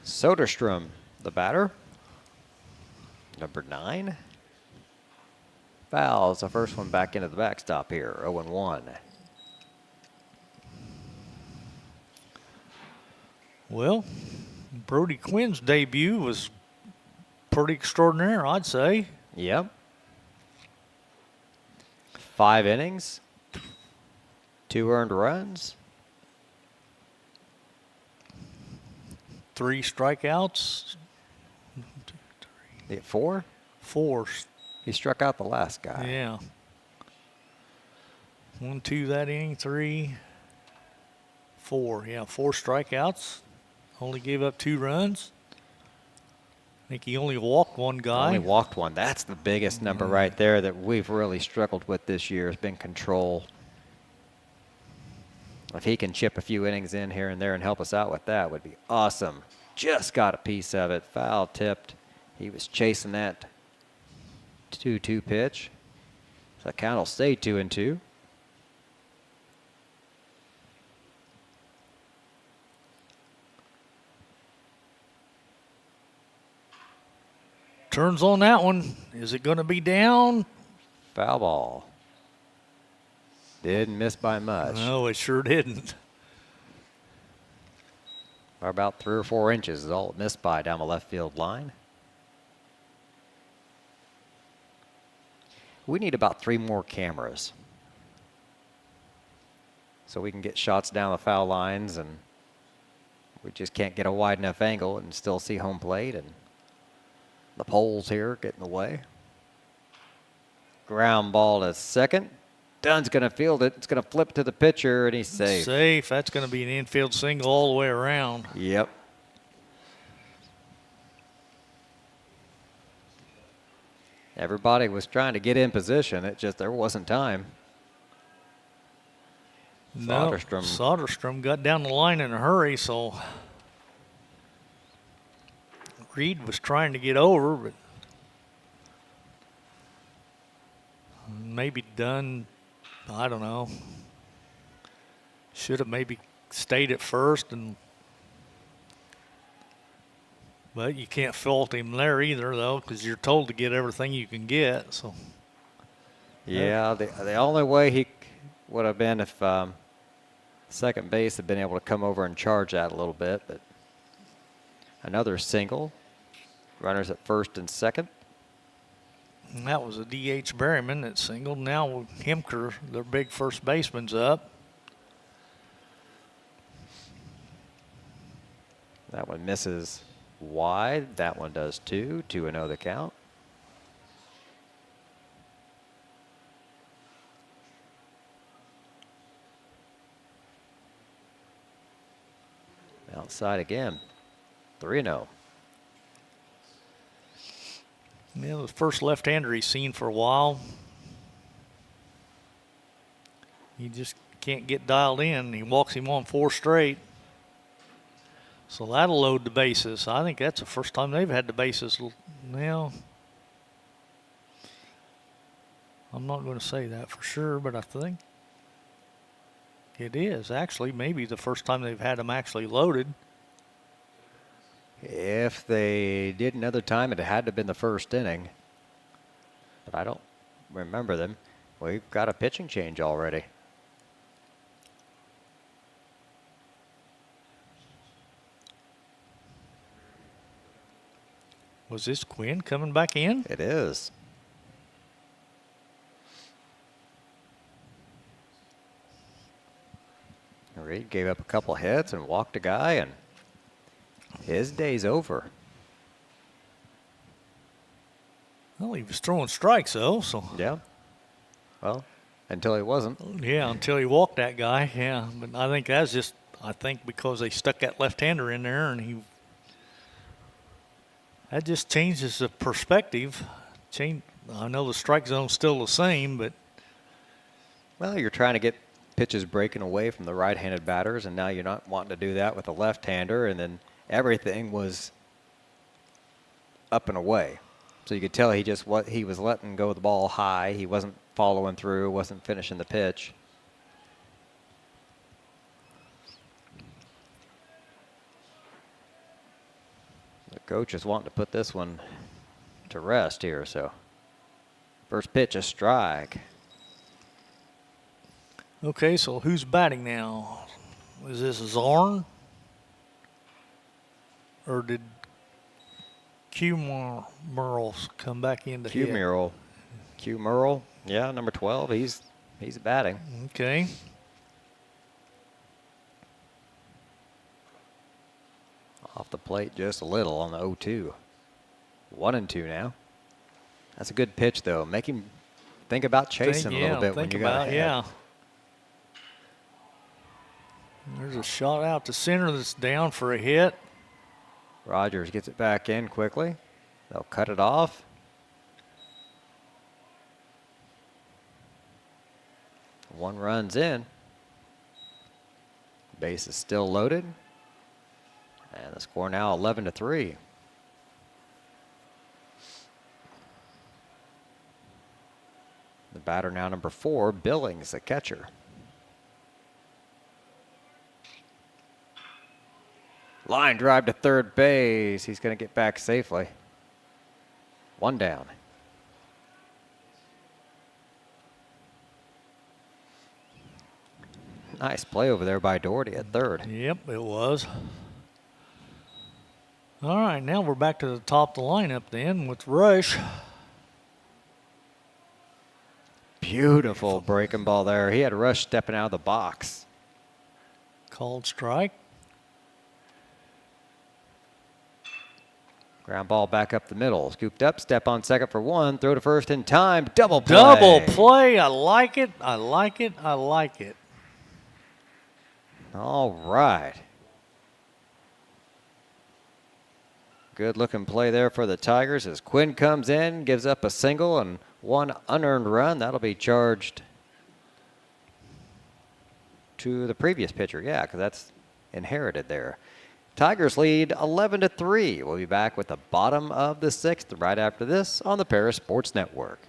Soderstrom, the batter. Number 9. Fouls the first one back into the backstop here, 0-1. Well, Brody Quinn's debut was pretty extraordinary, I'd say. Yep. 5 innings, 2 earned runs. 3 strikeouts. 4? 4. He struck out the last guy. Yeah. 1, 2 that inning, 3, 4. Yeah, 4 strikeouts. Only gave up 2 runs. I think he only walked one guy. Only walked one. That's the biggest number right there that we've really struggled with this year, has been control. If he can chip a few innings in here and there and help us out with that, would be awesome. Just got a piece of it. Foul tipped. He was chasing that 2-2 pitch. So the count will stay 2-2. Turns on that one. Is it going to be down? Foul ball. Didn't miss by much. No, it sure didn't. Or about 3 or 4 inches is all it missed by down the left field line. We need about 3 more cameras so we can get shots down the foul lines, and we just can't get a wide enough angle and still see home plate, and the poles here get in the way. Ground ball to second. Dunn's going to field it. It's going to flip to the pitcher, and he's safe. Safe. That's going to be an infield single all the way around. Yep. Everybody was trying to get in position. It just, there wasn't time. No, Soderstrom got down the line in a hurry, so Reed was trying to get over, but maybe Dunn, I don't know, should have maybe stayed at first, but you can't fault him there either, though, because you're told to get everything you can get. So yeah, the only way he would have been if second base had been able to come over and charge that a little bit, but another single. Runners at first and second. And that was a D.H. Berryman that singled. Now Hemker, their big first baseman's up. That one misses wide. That one does too. 2-0 the count. Outside again. 3-0. Yeah, the first left-hander he's seen for a while. He just can't get dialed in. He walks him on 4 straight. So that'll load the bases. I think that's the first time they've had the bases now. I'm not going to say that for sure, but I think it is actually maybe the first time they've had them actually loaded. If they did another time, it had to have been the first inning. But I don't remember them. We've got a pitching change already. Was this Quinn coming back in? It is. Reed gave up a couple hits and walked a guy, and his day's over. Well, he was throwing strikes, though, so. Yeah. Well, until he wasn't. Yeah, until he walked that guy, yeah. But I think that's just, I think because they stuck that left-hander in there, and that just changes the perspective. I know the strike zone's still the same, but. Well, you're trying to get pitches breaking away from the right-handed batters, and now you're not wanting to do that with a left-hander, and then everything was up and away. So you could tell he was letting go the ball high. He wasn't following through, wasn't finishing the pitch. The coach is wanting to put this one to rest here, so first pitch, a strike. Okay, so who's batting now? Is this Zorn? Or did Q Merles come back in to hit? Q Merle, yeah, number 12. He's batting. Okay. Off the plate just a little on the 0-2. 1-2 now. That's a good pitch, though. Make him think about chasing a little bit when you got ahead. Yeah. There's a shot out to center that's down for a hit. Rogers gets it back in quickly. They'll cut it off. One run's in. Base is still loaded. And the score now 11-3. The batter now number 4, Billings, the catcher. Line drive to third base. He's going to get back safely. One down. Nice play over there by Doherty at third. Yep, it was. All right, now we're back to the top of the lineup then with Rush. Beautiful breaking ball there. He had Rush stepping out of the box. Called strike. Ground ball back up the middle. Scooped up, step on second for one. Throw to first in time. Double play. Double play. I like it. I like it. I like it. All right. Good looking play there for the Tigers as Quinn comes in, gives up a single and one unearned run. That'll be charged to the previous pitcher. Yeah, because that's inherited there. Tigers lead 11-3. We'll be back with the bottom of the sixth right after this on the Paris Sports Network.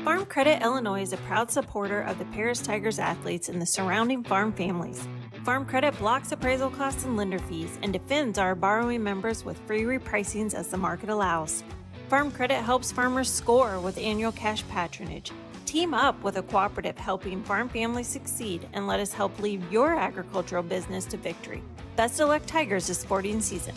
Farm Credit Illinois is a proud supporter of the Paris Tigers athletes and the surrounding farm families. Farm Credit blocks appraisal costs and lender fees and defends our borrowing members with free repricings as the market allows. Farm Credit helps farmers score with annual cash patronage. Team up with a cooperative helping farm families succeed and let us help lead your agricultural business to victory. Best of luck, Tigers, this sporting season.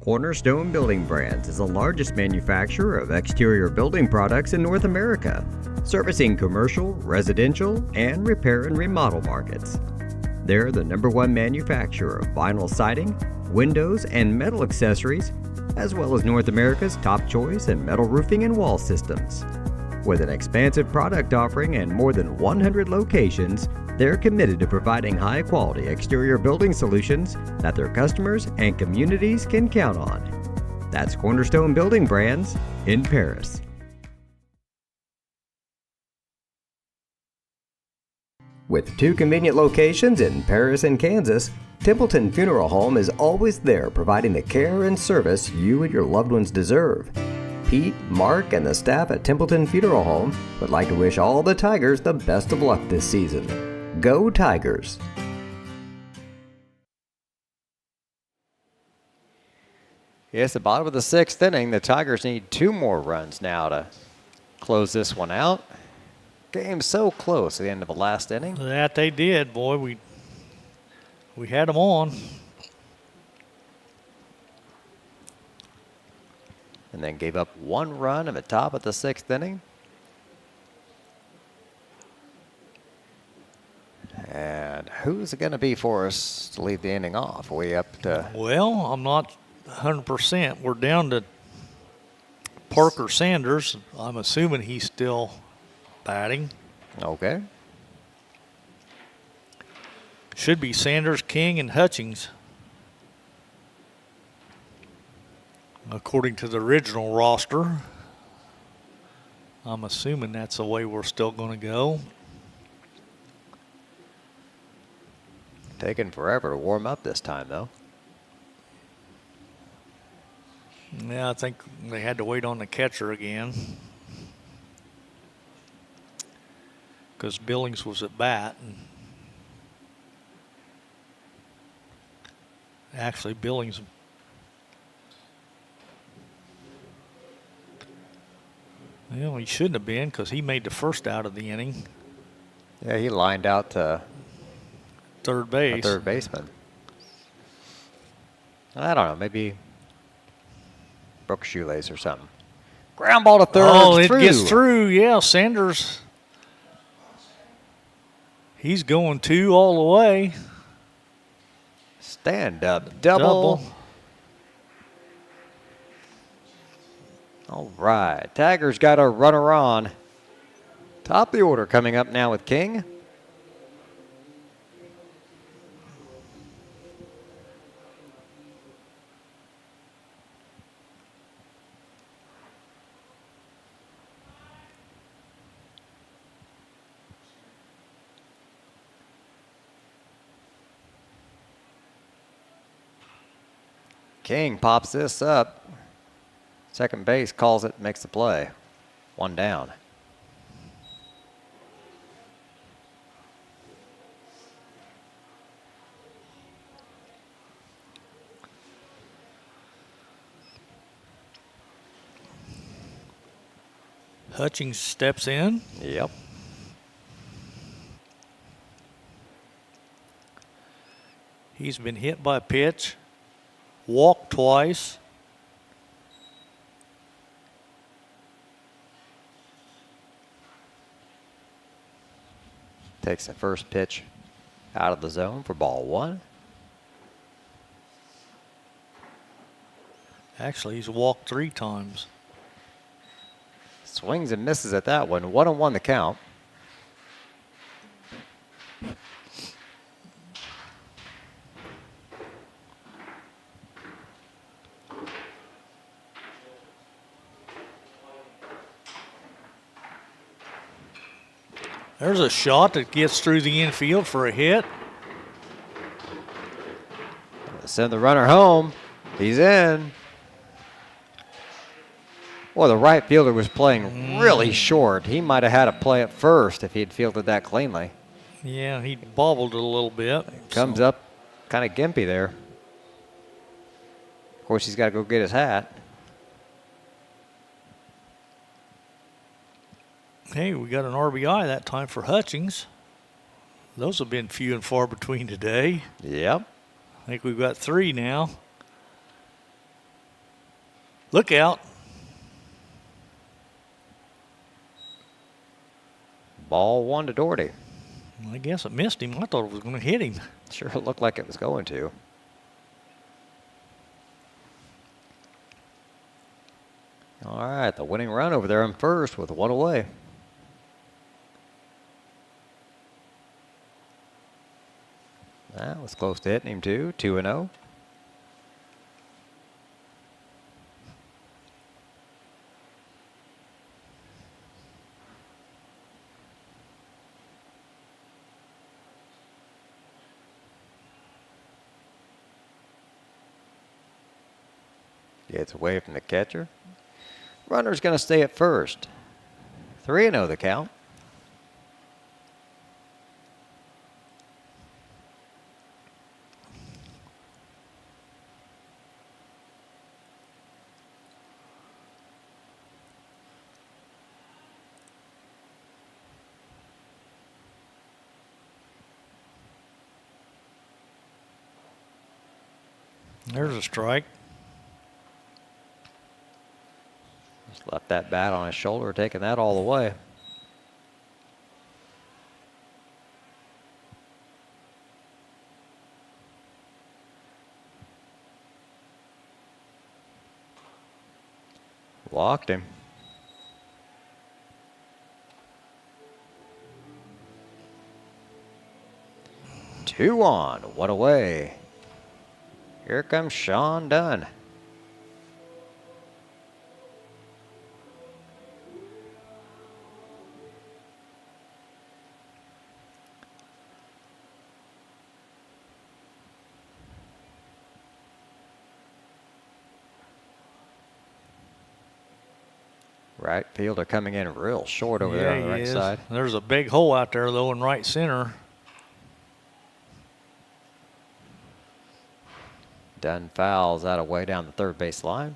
Cornerstone Building Brands is the largest manufacturer of exterior building products in North America, servicing commercial, residential, and repair and remodel markets. They're the #1 manufacturer of vinyl siding, windows, and metal accessories, as well as North America's top choice in metal roofing and wall systems. With an expansive product offering and more than 100 locations, they're committed to providing high-quality exterior building solutions that their customers and communities can count on. That's Cornerstone Building Brands in Paris. With 2 convenient locations in Paris and Kansas, Templeton Funeral Home is always there providing the care and service you and your loved ones deserve. Pete, Mark, and the staff at Templeton Funeral Home would like to wish all the Tigers the best of luck this season. Go Tigers! Yes, the bottom of the sixth inning. The Tigers need 2 more runs now to close this one out. Game so close at the end of the last inning. That they did, boy. We had them on. And then gave up 1 run at the top of the sixth inning. And who's it going to be for us to lead the inning off? Are we up to... Well, I'm not 100%. We're down to Parker Sanders. I'm assuming he's still batting. Okay. Should be Sanders, King, and Hutchings, according to the original roster. I'm assuming that's the way we're still going to go. Taking forever to warm up this time, though. Yeah, I think they had to wait on the catcher again because Billings was at bat. And actually, Billings... Well, he shouldn't have been because he made the first out of the inning. Yeah, he lined out to third base. a third baseman. I don't know, maybe broke a shoelace or something. Ground ball to third. Oh, it gets through. Yeah, Sanders. He's going 2 all the way. Stand up double. All right, Tigers got a runner on. Top of the order coming up now with King. King pops this up. Second base calls it, makes the play. One down. Hutchings steps in. Yep. He's been hit by a pitch, walked twice. Takes the first pitch out of the zone for ball one. Actually, he's walked 3 times. Swings and misses at that one. 1-1 the count. There's a shot that gets through the infield for a hit. Send the runner home. He's in. Well, the right fielder was playing really short. He might have had to play it first if he'd fielded that cleanly. Yeah, he bobbled it a little bit. Comes up kind of gimpy there. Of course, he's got to go get his hat. Hey, we got an RBI that time for Hutchings. Those have been few and far between today. Yep. I think we've got 3 now. Look out. Ball 1 to Doherty. I guess it missed him. I thought it was going to hit him. Sure looked like it was going to. All right, the winning run over there on first with 1 away. That was close to hitting him too. 2-0. Gets away from the catcher. Runner's going to stay at first. 3-0 the count. There's a strike. Just left that bat on his shoulder, taking that all the way. Walked him. Two on, 1 away. Here comes Sean Dunn. Right fielder coming in real short over there on the right side. There's a big hole out there, though, in right center. Dunn fouls that away down the third base line.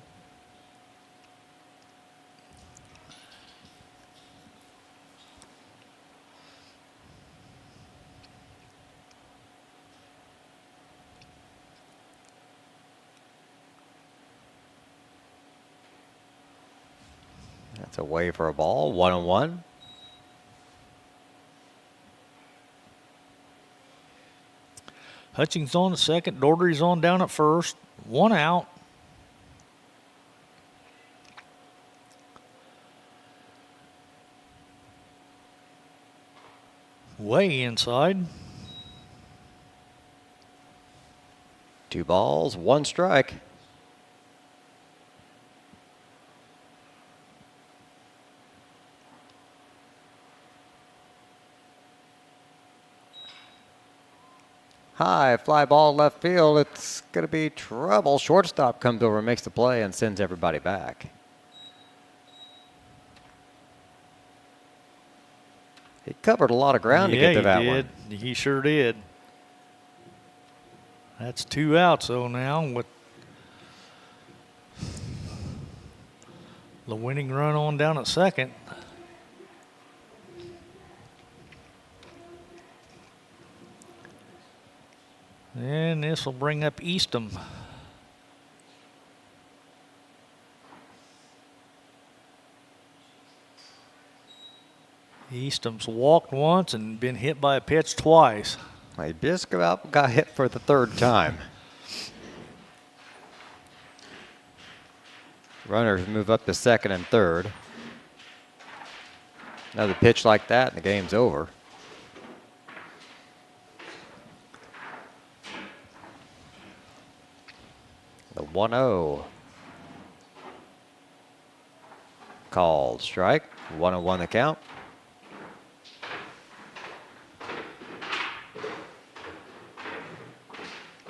That's away for a ball, 1-1. Hutchings on at second. Daugherty's on down at first. 1 out. Way inside. 2 balls, 1 strike. High fly ball left field. It's going to be trouble. Shortstop comes over, makes the play, and sends everybody back. He covered a lot of ground to get to that one. He sure did. That's 2 outs, though, now with the winning run on down at second. And this will bring up Eastham. Eastham's walked once and been hit by a pitch twice. He just about got hit for the 3rd time. Runners move up to 2nd and 3rd. Another pitch like that and the game's over. The 1-0. Called strike. 1-1 the count.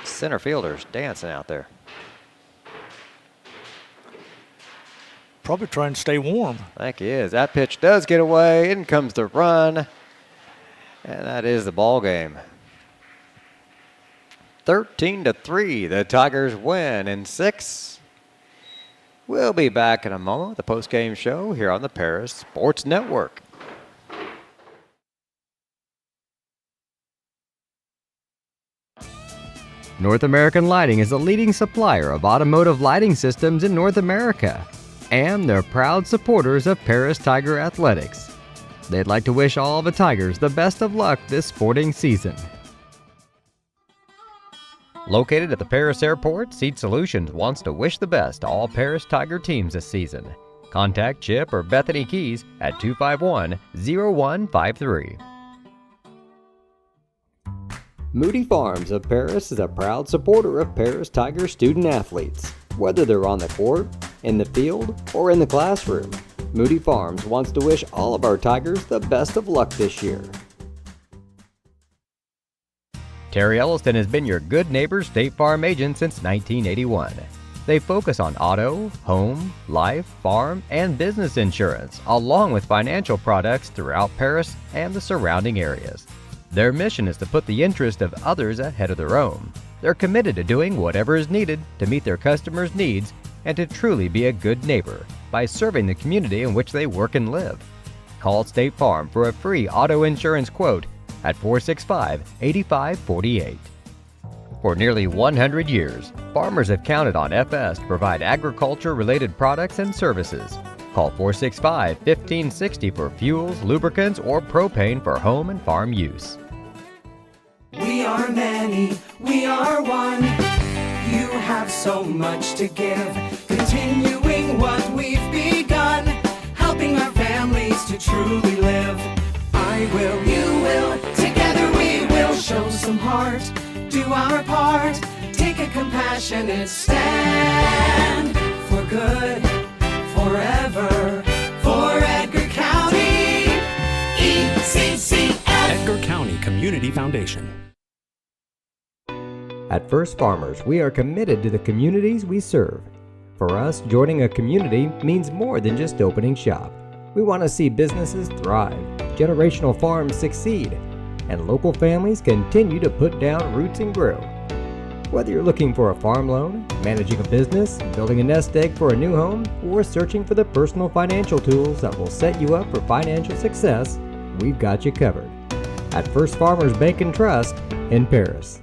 Center fielder's dancing out there. Probably trying to stay warm. I think he is. That pitch does get away. In comes the run. And that is the ball game. 13-3. The Tigers win in 6. We'll be back in a moment with the post-game show here on the Paris Sports Network. North American Lighting is a leading supplier of automotive lighting systems in North America, and they're proud supporters of Paris Tiger Athletics. They'd like to wish all the Tigers the best of luck this sporting season. Located at the Paris Airport, Seed Solutions wants to wish the best to all Paris Tiger teams this season. Contact Chip or Bethany Keys at 251-0153. Moody Farms of Paris is a proud supporter of Paris Tiger student athletes. Whether they're on the court, in the field, or in the classroom, Moody Farms wants to wish all of our Tigers the best of luck this year. Terry Elliston has been your good neighbor State Farm agent since 1981. They focus on auto, home, life, farm, and business insurance, along with financial products throughout Paris and the surrounding areas. Their mission is to put the interest of others ahead of their own. They're committed to doing whatever is needed to meet their customers' needs and to truly be a good neighbor by serving the community in which they work and live. Call State Farm for a free auto insurance quote at 465-8548. For nearly 100 years, farmers have counted on FS to provide agriculture-related products and services. Call 465-1560 for fuels, lubricants, or propane for home and farm use. We are many, we are one. You have so much to give, continuing what we've begun, helping our families to truly live. I will, you will, together we will show some heart, do our part, take a compassionate stand for good, forever, for Edgar County, ECCF. Edgar County Community Foundation. At First Farmers, we are committed to the communities we serve. For us, joining a community means more than just opening shop. We want to see businesses thrive, generational farms succeed, and local families continue to put down roots and grow. Whether you're looking for a farm loan, managing a business, building a nest egg for a new home, or searching for the personal financial tools that will set you up for financial success, we've got you covered. At First Farmers Bank and Trust in Paris.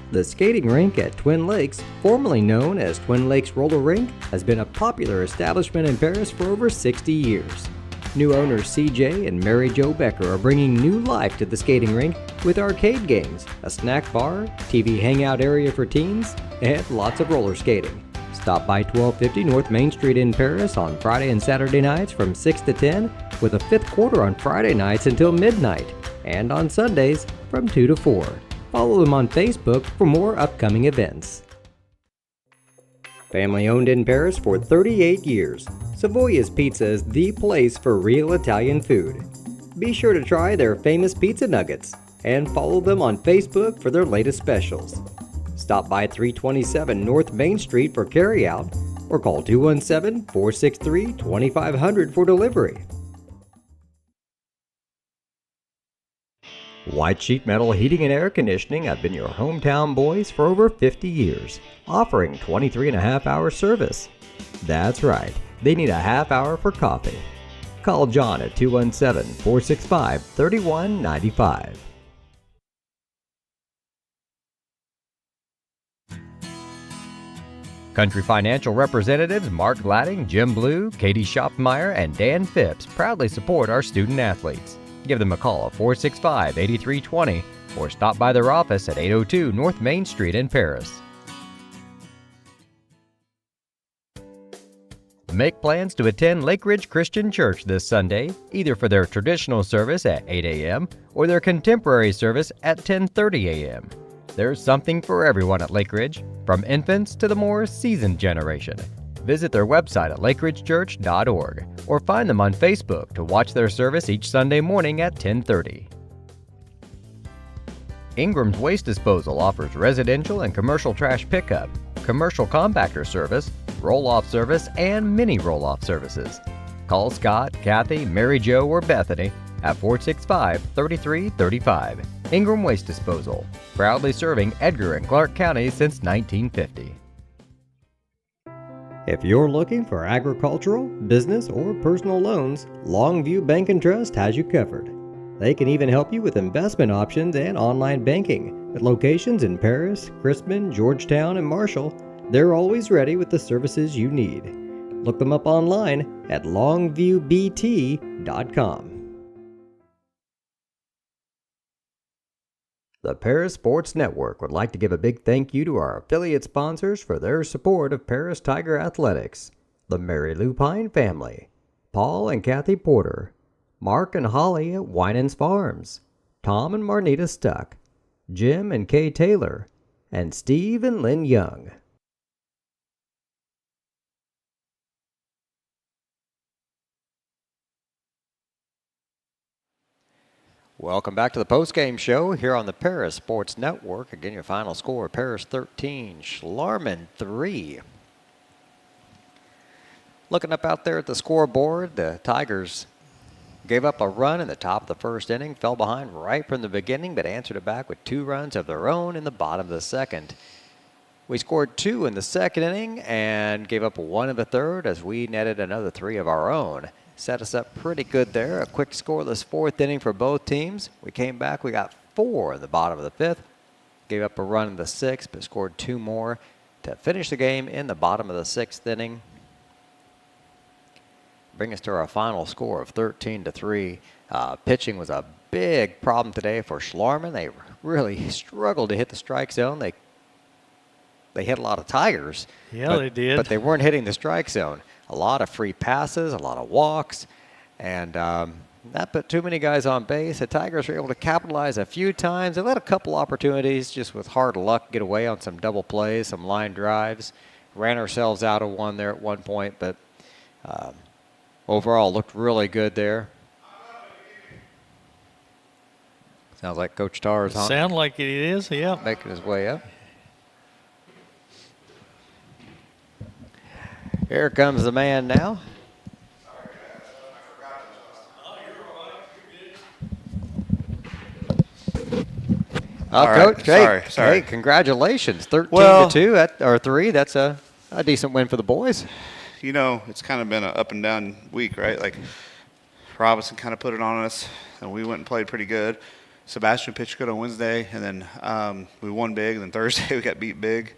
The skating rink at Twin Lakes, formerly known as Twin Lakes Roller Rink, has been a popular establishment in Paris for over 60 years. New owners CJ and Mary Jo Becker are bringing new life to the skating rink with arcade games, a snack bar, TV hangout area for teens, and lots of roller skating. Stop by 1250 North Main Street in Paris on Friday and Saturday nights from 6 to 10, with a fifth quarter on Friday nights until midnight, and on Sundays from 2 to 4. Follow them on Facebook for more upcoming events. Family owned in Paris for 38 years, Savoya's Pizza is the place for real Italian food. Be sure to try their famous pizza nuggets and follow them on Facebook for their latest specials. Stop by 327 North Main Street for carryout or call 217-463-2500 for delivery. White Sheet Metal Heating and Air Conditioning have been your hometown boys for over 50 years, offering 23.5-hour service. That's right, they need a half hour for coffee. Call John at 217-465-3195. Country Financial representatives Mark Gladding, Jim Blue, Katie Schopmeyer, and Dan Phipps proudly support our student athletes. Give them a call at 465-8320 or stop by their office at 802 North Main Street in Paris. Make plans to attend Lake Ridge Christian Church this Sunday, either for their traditional service at 8 a.m. or their contemporary service at 10:30 a.m. There's something for everyone at Lake Ridge, from infants to the more seasoned generation. Visit their website at lakeridgechurch.org or find them on Facebook to watch their service each Sunday morning at 10:30. Ingram's Waste Disposal offers residential and commercial trash pickup, commercial compactor service, roll-off service, and mini roll-off services. Call Scott, Kathy, Mary Jo, or Bethany at 465-3335. Ingram Waste Disposal, proudly serving Edgar and Clark counties since 1950. If you're looking for agricultural, business, or personal loans, Longview Bank and Trust has you covered. They can even help you with investment options and online banking. With locations in Paris, Crispin, Georgetown, and Marshall, they're always ready with the services you need. Look them up online at longviewbt.com. The Paris Sports Network would like to give a big thank you to our affiliate sponsors for their support of Paris Tiger Athletics: the Mary Lupine family, Paul and Kathy Porter, Mark and Holly at Winans Farms, Tom and Marnita Stuck, Jim and Kay Taylor, and Steve and Lynn Young. Welcome back to the postgame show here on the Paris Sports Network. Again, your final score: Paris 13, Schlarman 3. Looking up out there at the scoreboard, the Tigers gave up a run in the top of the first inning, fell behind right from the beginning, but answered it back with 2 runs of their own in the bottom of the second. We scored 2 in the second inning and gave up 1 in the third as we netted another 3 of our own. Set us up pretty good there. A quick scoreless 4th inning for both teams. We came back, we got 4 in the bottom of the 5th. Gave up a run in the 6th, but scored 2 more to finish the game in the bottom of the 6th inning. Bring us to our final score of 13-3. Pitching was a big problem today for Schlarman. They really struggled to hit the strike zone. They hit a lot of Tigers. Yeah, they did. But they weren't hitting the strike zone. A lot of free passes, a lot of walks, and that put too many guys on base. The Tigers were able to capitalize a few times. They let a couple opportunities just with hard luck get away on some double plays, some line drives. Ran ourselves out of one there at one point, but overall looked really good there. Sounds like Coach Tarr's Sound like it is, yeah. making his way up. Here comes the man now. Coach, sorry. Hey, congratulations. 13-2 or 3. That's a decent win for the boys. You know, it's kind of been an up and down week, right? Like Robinson kind of put it on us, and we went and played pretty good. Sebastian pitched good on Wednesday, and then we won big, and then Thursday we got beat big.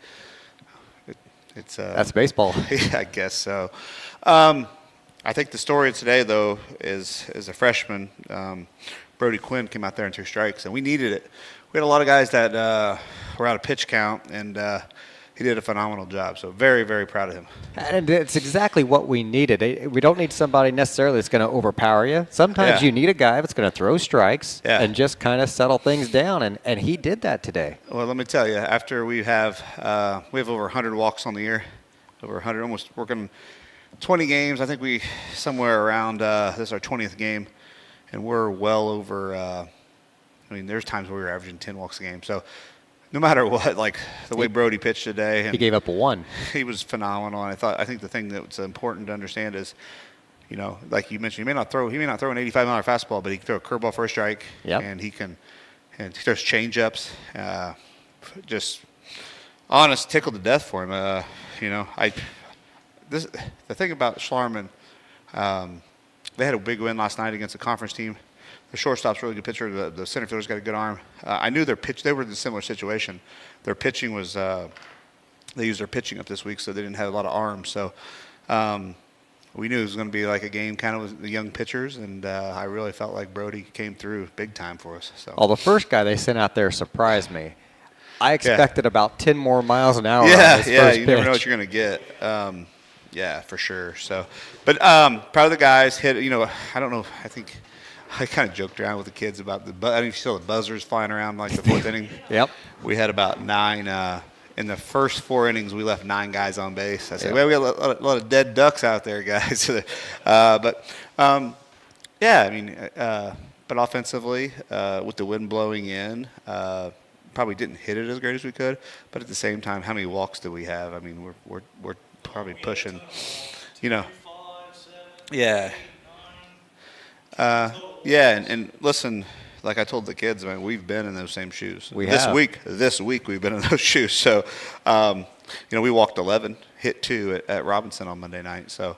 That's baseball. Yeah, I guess so. I think the story of today, though, is a freshman. Brody Quinn came out there in 2 strikes, and we needed it. We had a lot of guys that were out of pitch count, and he did a phenomenal job. So very, very proud of him. And it's exactly what we needed. We don't need somebody necessarily that's going to overpower you. Sometimes you need a guy that's going to throw strikes and just kind of settle things down, and he did that today. Well, let me tell you, after we have over 100 walks on the year, over 100, almost working 20 games. I think we somewhere around this is our 20th game, and we're well over. There's times where we were averaging 10 walks a game. So no matter what, like the way Brody pitched today, and he gave up a 1. He was phenomenal. And I think the thing that's important to understand is, like you mentioned, he may not throw an 85-mile fastball, but he can throw a curveball for a strike. Yep. And he throws changeups. Just honest, tickled to death for him. The thing about Schlarman, they had a big win last night against a conference team. The shortstop's a really good pitcher. The center fielder's got a good arm. I knew they were in a similar situation. Their pitching was they used their pitching up this week, so they didn't have a lot of arms. So we knew it was going to be like a game kind of with the young pitchers, and I really felt like Brody came through big time for us. So. Well, the first guy they sent out there surprised me. I expected about 10 more miles an hour. Yeah, on his first you pitch. never know what you're going to get. Yeah, for sure. So, but proud of the guys. Hit. I don't know. I think I kind of joked around with the kids about you saw the buzzers flying around like the 4th inning. Yep. We had about 9 in the first 4 innings. We left 9 guys on base. I said, well, we got a lot of dead ducks out there, guys. But offensively, with the wind blowing in, probably didn't hit it as great as we could. But at the same time, how many walks do we have? I mean, we're probably pushing, Yeah. And listen, like I told the kids, man, we've been in those same shoes. This week we've been in those shoes. So, we walked 11, hit 2 at Robinson on Monday night. So,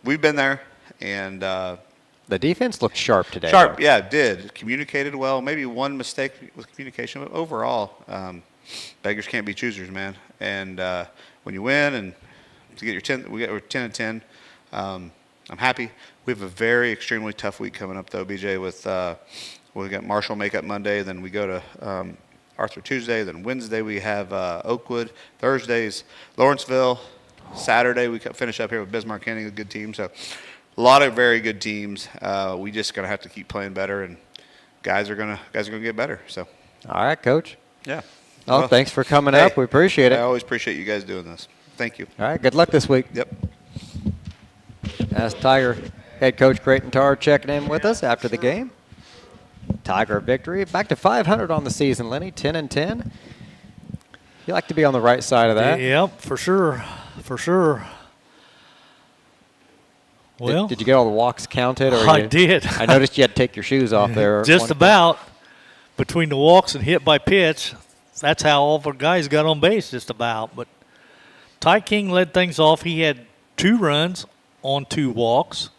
we've been there, and the defense looked sharp today. It did. Communicated well. Maybe one mistake with communication, but overall, beggars can't be choosers, man. And when you win and to get your 10, we're 10-10. I'm happy. We have a very extremely tough week coming up, though, BJ. With we got Marshall makeup Monday, then we go to Arthur Tuesday, then Wednesday we have Oakwood. Thursdays Lawrenceville. Saturday we finish up here with Bismarck County, a good team. So a lot of very good teams. We just gonna have to keep playing better, and guys are gonna get better. So. All right, Coach. Yeah. Well, thanks for coming up. We appreciate it. I always appreciate you guys doing this. Thank you. All right. Good luck this week. Yep. That's Tiger head coach Creighton Tarr checking in with us after the game. Tiger victory. Back to 500 on the season, Lenny. 10-10. You like to be on the right side of that. Yep, for sure. For sure. Well, did you get all the walks counted? Or I did. I noticed you had to take your shoes off there. Just about. Between the walks and hit by pitch, that's how all of our guys got on base, just about. But Ty King led things off. He had 2 runs on 2 walks.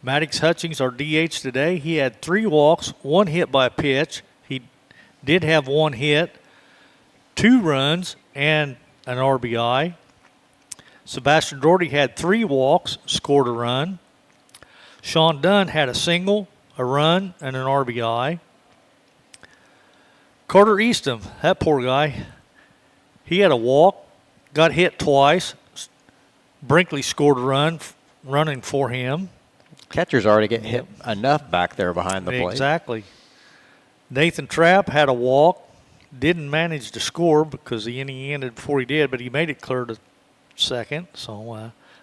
Maddox Hutchings, our DH today, he had 3 walks, 1 hit by a pitch. He did have 1 hit, 2 runs, and an RBI. Sebastian Doherty had 3 walks, scored a run. Sean Dunn had a single, a run, and an RBI. Carter Eastham, that poor guy, he had a walk, got hit twice. Brinkley scored a run, running for him. Catcher's already getting hit enough back there behind the plate. Exactly. Nathan Trapp had a walk, didn't manage to score because the inning ended before he did, but he made it clear to second. So,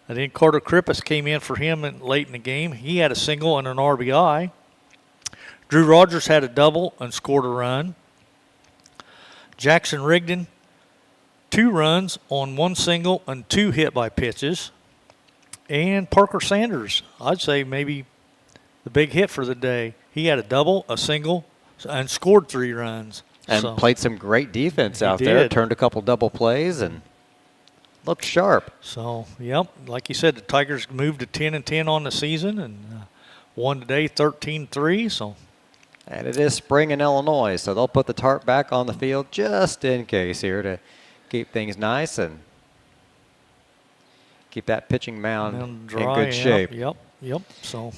and then Carter Krippus came in for him late in the game. He had a single and an RBI. Drew Rogers had a double and scored a run. Jackson Rigdon, 2 runs on 1 single and 2 hit by pitches. And Parker Sanders, I'd say maybe the big hit for the day. He had a double, a single, and scored 3 runs. And played some great defense out there. Turned a couple double plays and looked sharp. So, yep, like you said, the Tigers moved to 10-10 on the season and won today 13-3. So. And it is spring in Illinois, so they'll put the tarp back on the field just in case here to keep things nice and keep that pitching mound dry, in good shape. Yep. So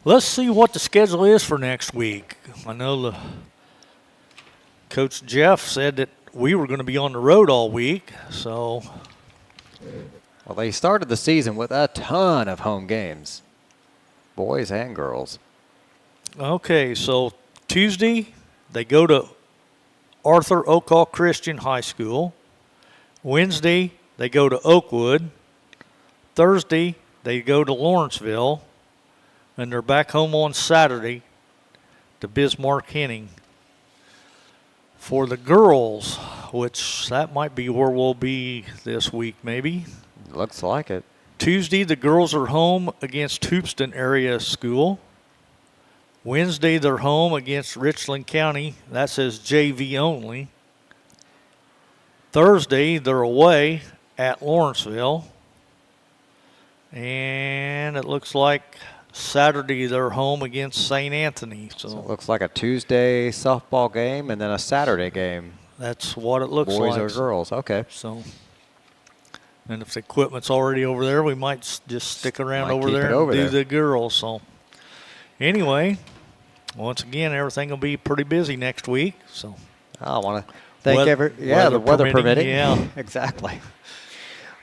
let's see what the schedule is for next week. I know Coach Jeff said that we were going to be on the road all week, so Well, they started the season with a ton of home games, boys and girls. okay. So Tuesday they go to Arthur Oakall Christian High School. Wednesday they go to Oakwood. Thursday they go to Lawrenceville, and they're back home on Saturday to Bismarck Henning. For the girls, which that might be where we'll be this week maybe. Looks like it. Tuesday, the girls are home against Hoopston Area School. Wednesday, they're home against Richland County. That says JV only. Thursday, they're away at Lawrenceville. And it looks like Saturday, they're home against St. Anthony. So it looks like a Tuesday softball game and then a Saturday game. That's what it looks Boys like. or girls, okay. So, and if the equipment's already over there, we might just stick around Might over keep there it and over do there. the girls. So, once again, everything will be pretty busy next week. So, I want to thank Weather- the weather permitting. yeah. Exactly.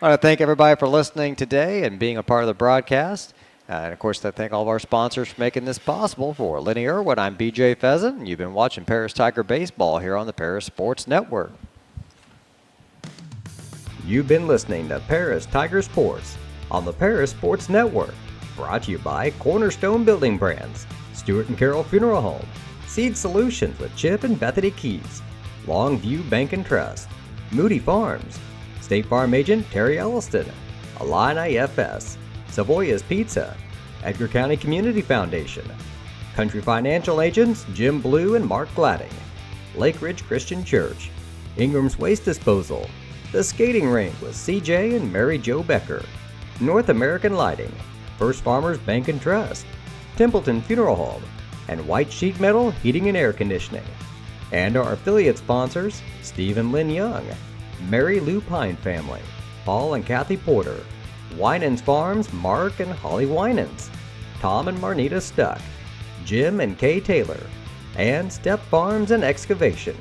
I want to thank everybody for listening today and being a part of the broadcast. And, of course, I thank all of our sponsors for making this possible. For Lenny Irwin, I'm BJ Pheasant, and you've been watching Paris Tiger Baseball here on the Paris Sports Network. You've been listening to Paris Tiger Sports on the Paris Sports Network. Brought to you by Cornerstone Building Brands, Stewart and Carroll Funeral Home, Seed Solutions with Chip and Bethany Keys, Longview Bank and Trust, Moody Farms, State Farm Agent Terry Elliston, Illini FS, Savoya's Pizza, Edgar County Community Foundation, Country Financial Agents Jim Blue and Mark Gladding, Lake Ridge Christian Church, Ingram's Waste Disposal, The Skating Rink with CJ and Mary Jo Becker, North American Lighting, First Farmers Bank and Trust, Templeton Funeral Home, and White Sheet Metal Heating and Air Conditioning. And our affiliate sponsors, Steve and Lynn Young, Mary Lou Pine Family, Paul and Kathy Porter, Winans Farms, Mark and Holly Winans, Tom and Marnita Stuck, Jim and Kay Taylor, and Step Farms and Excavation.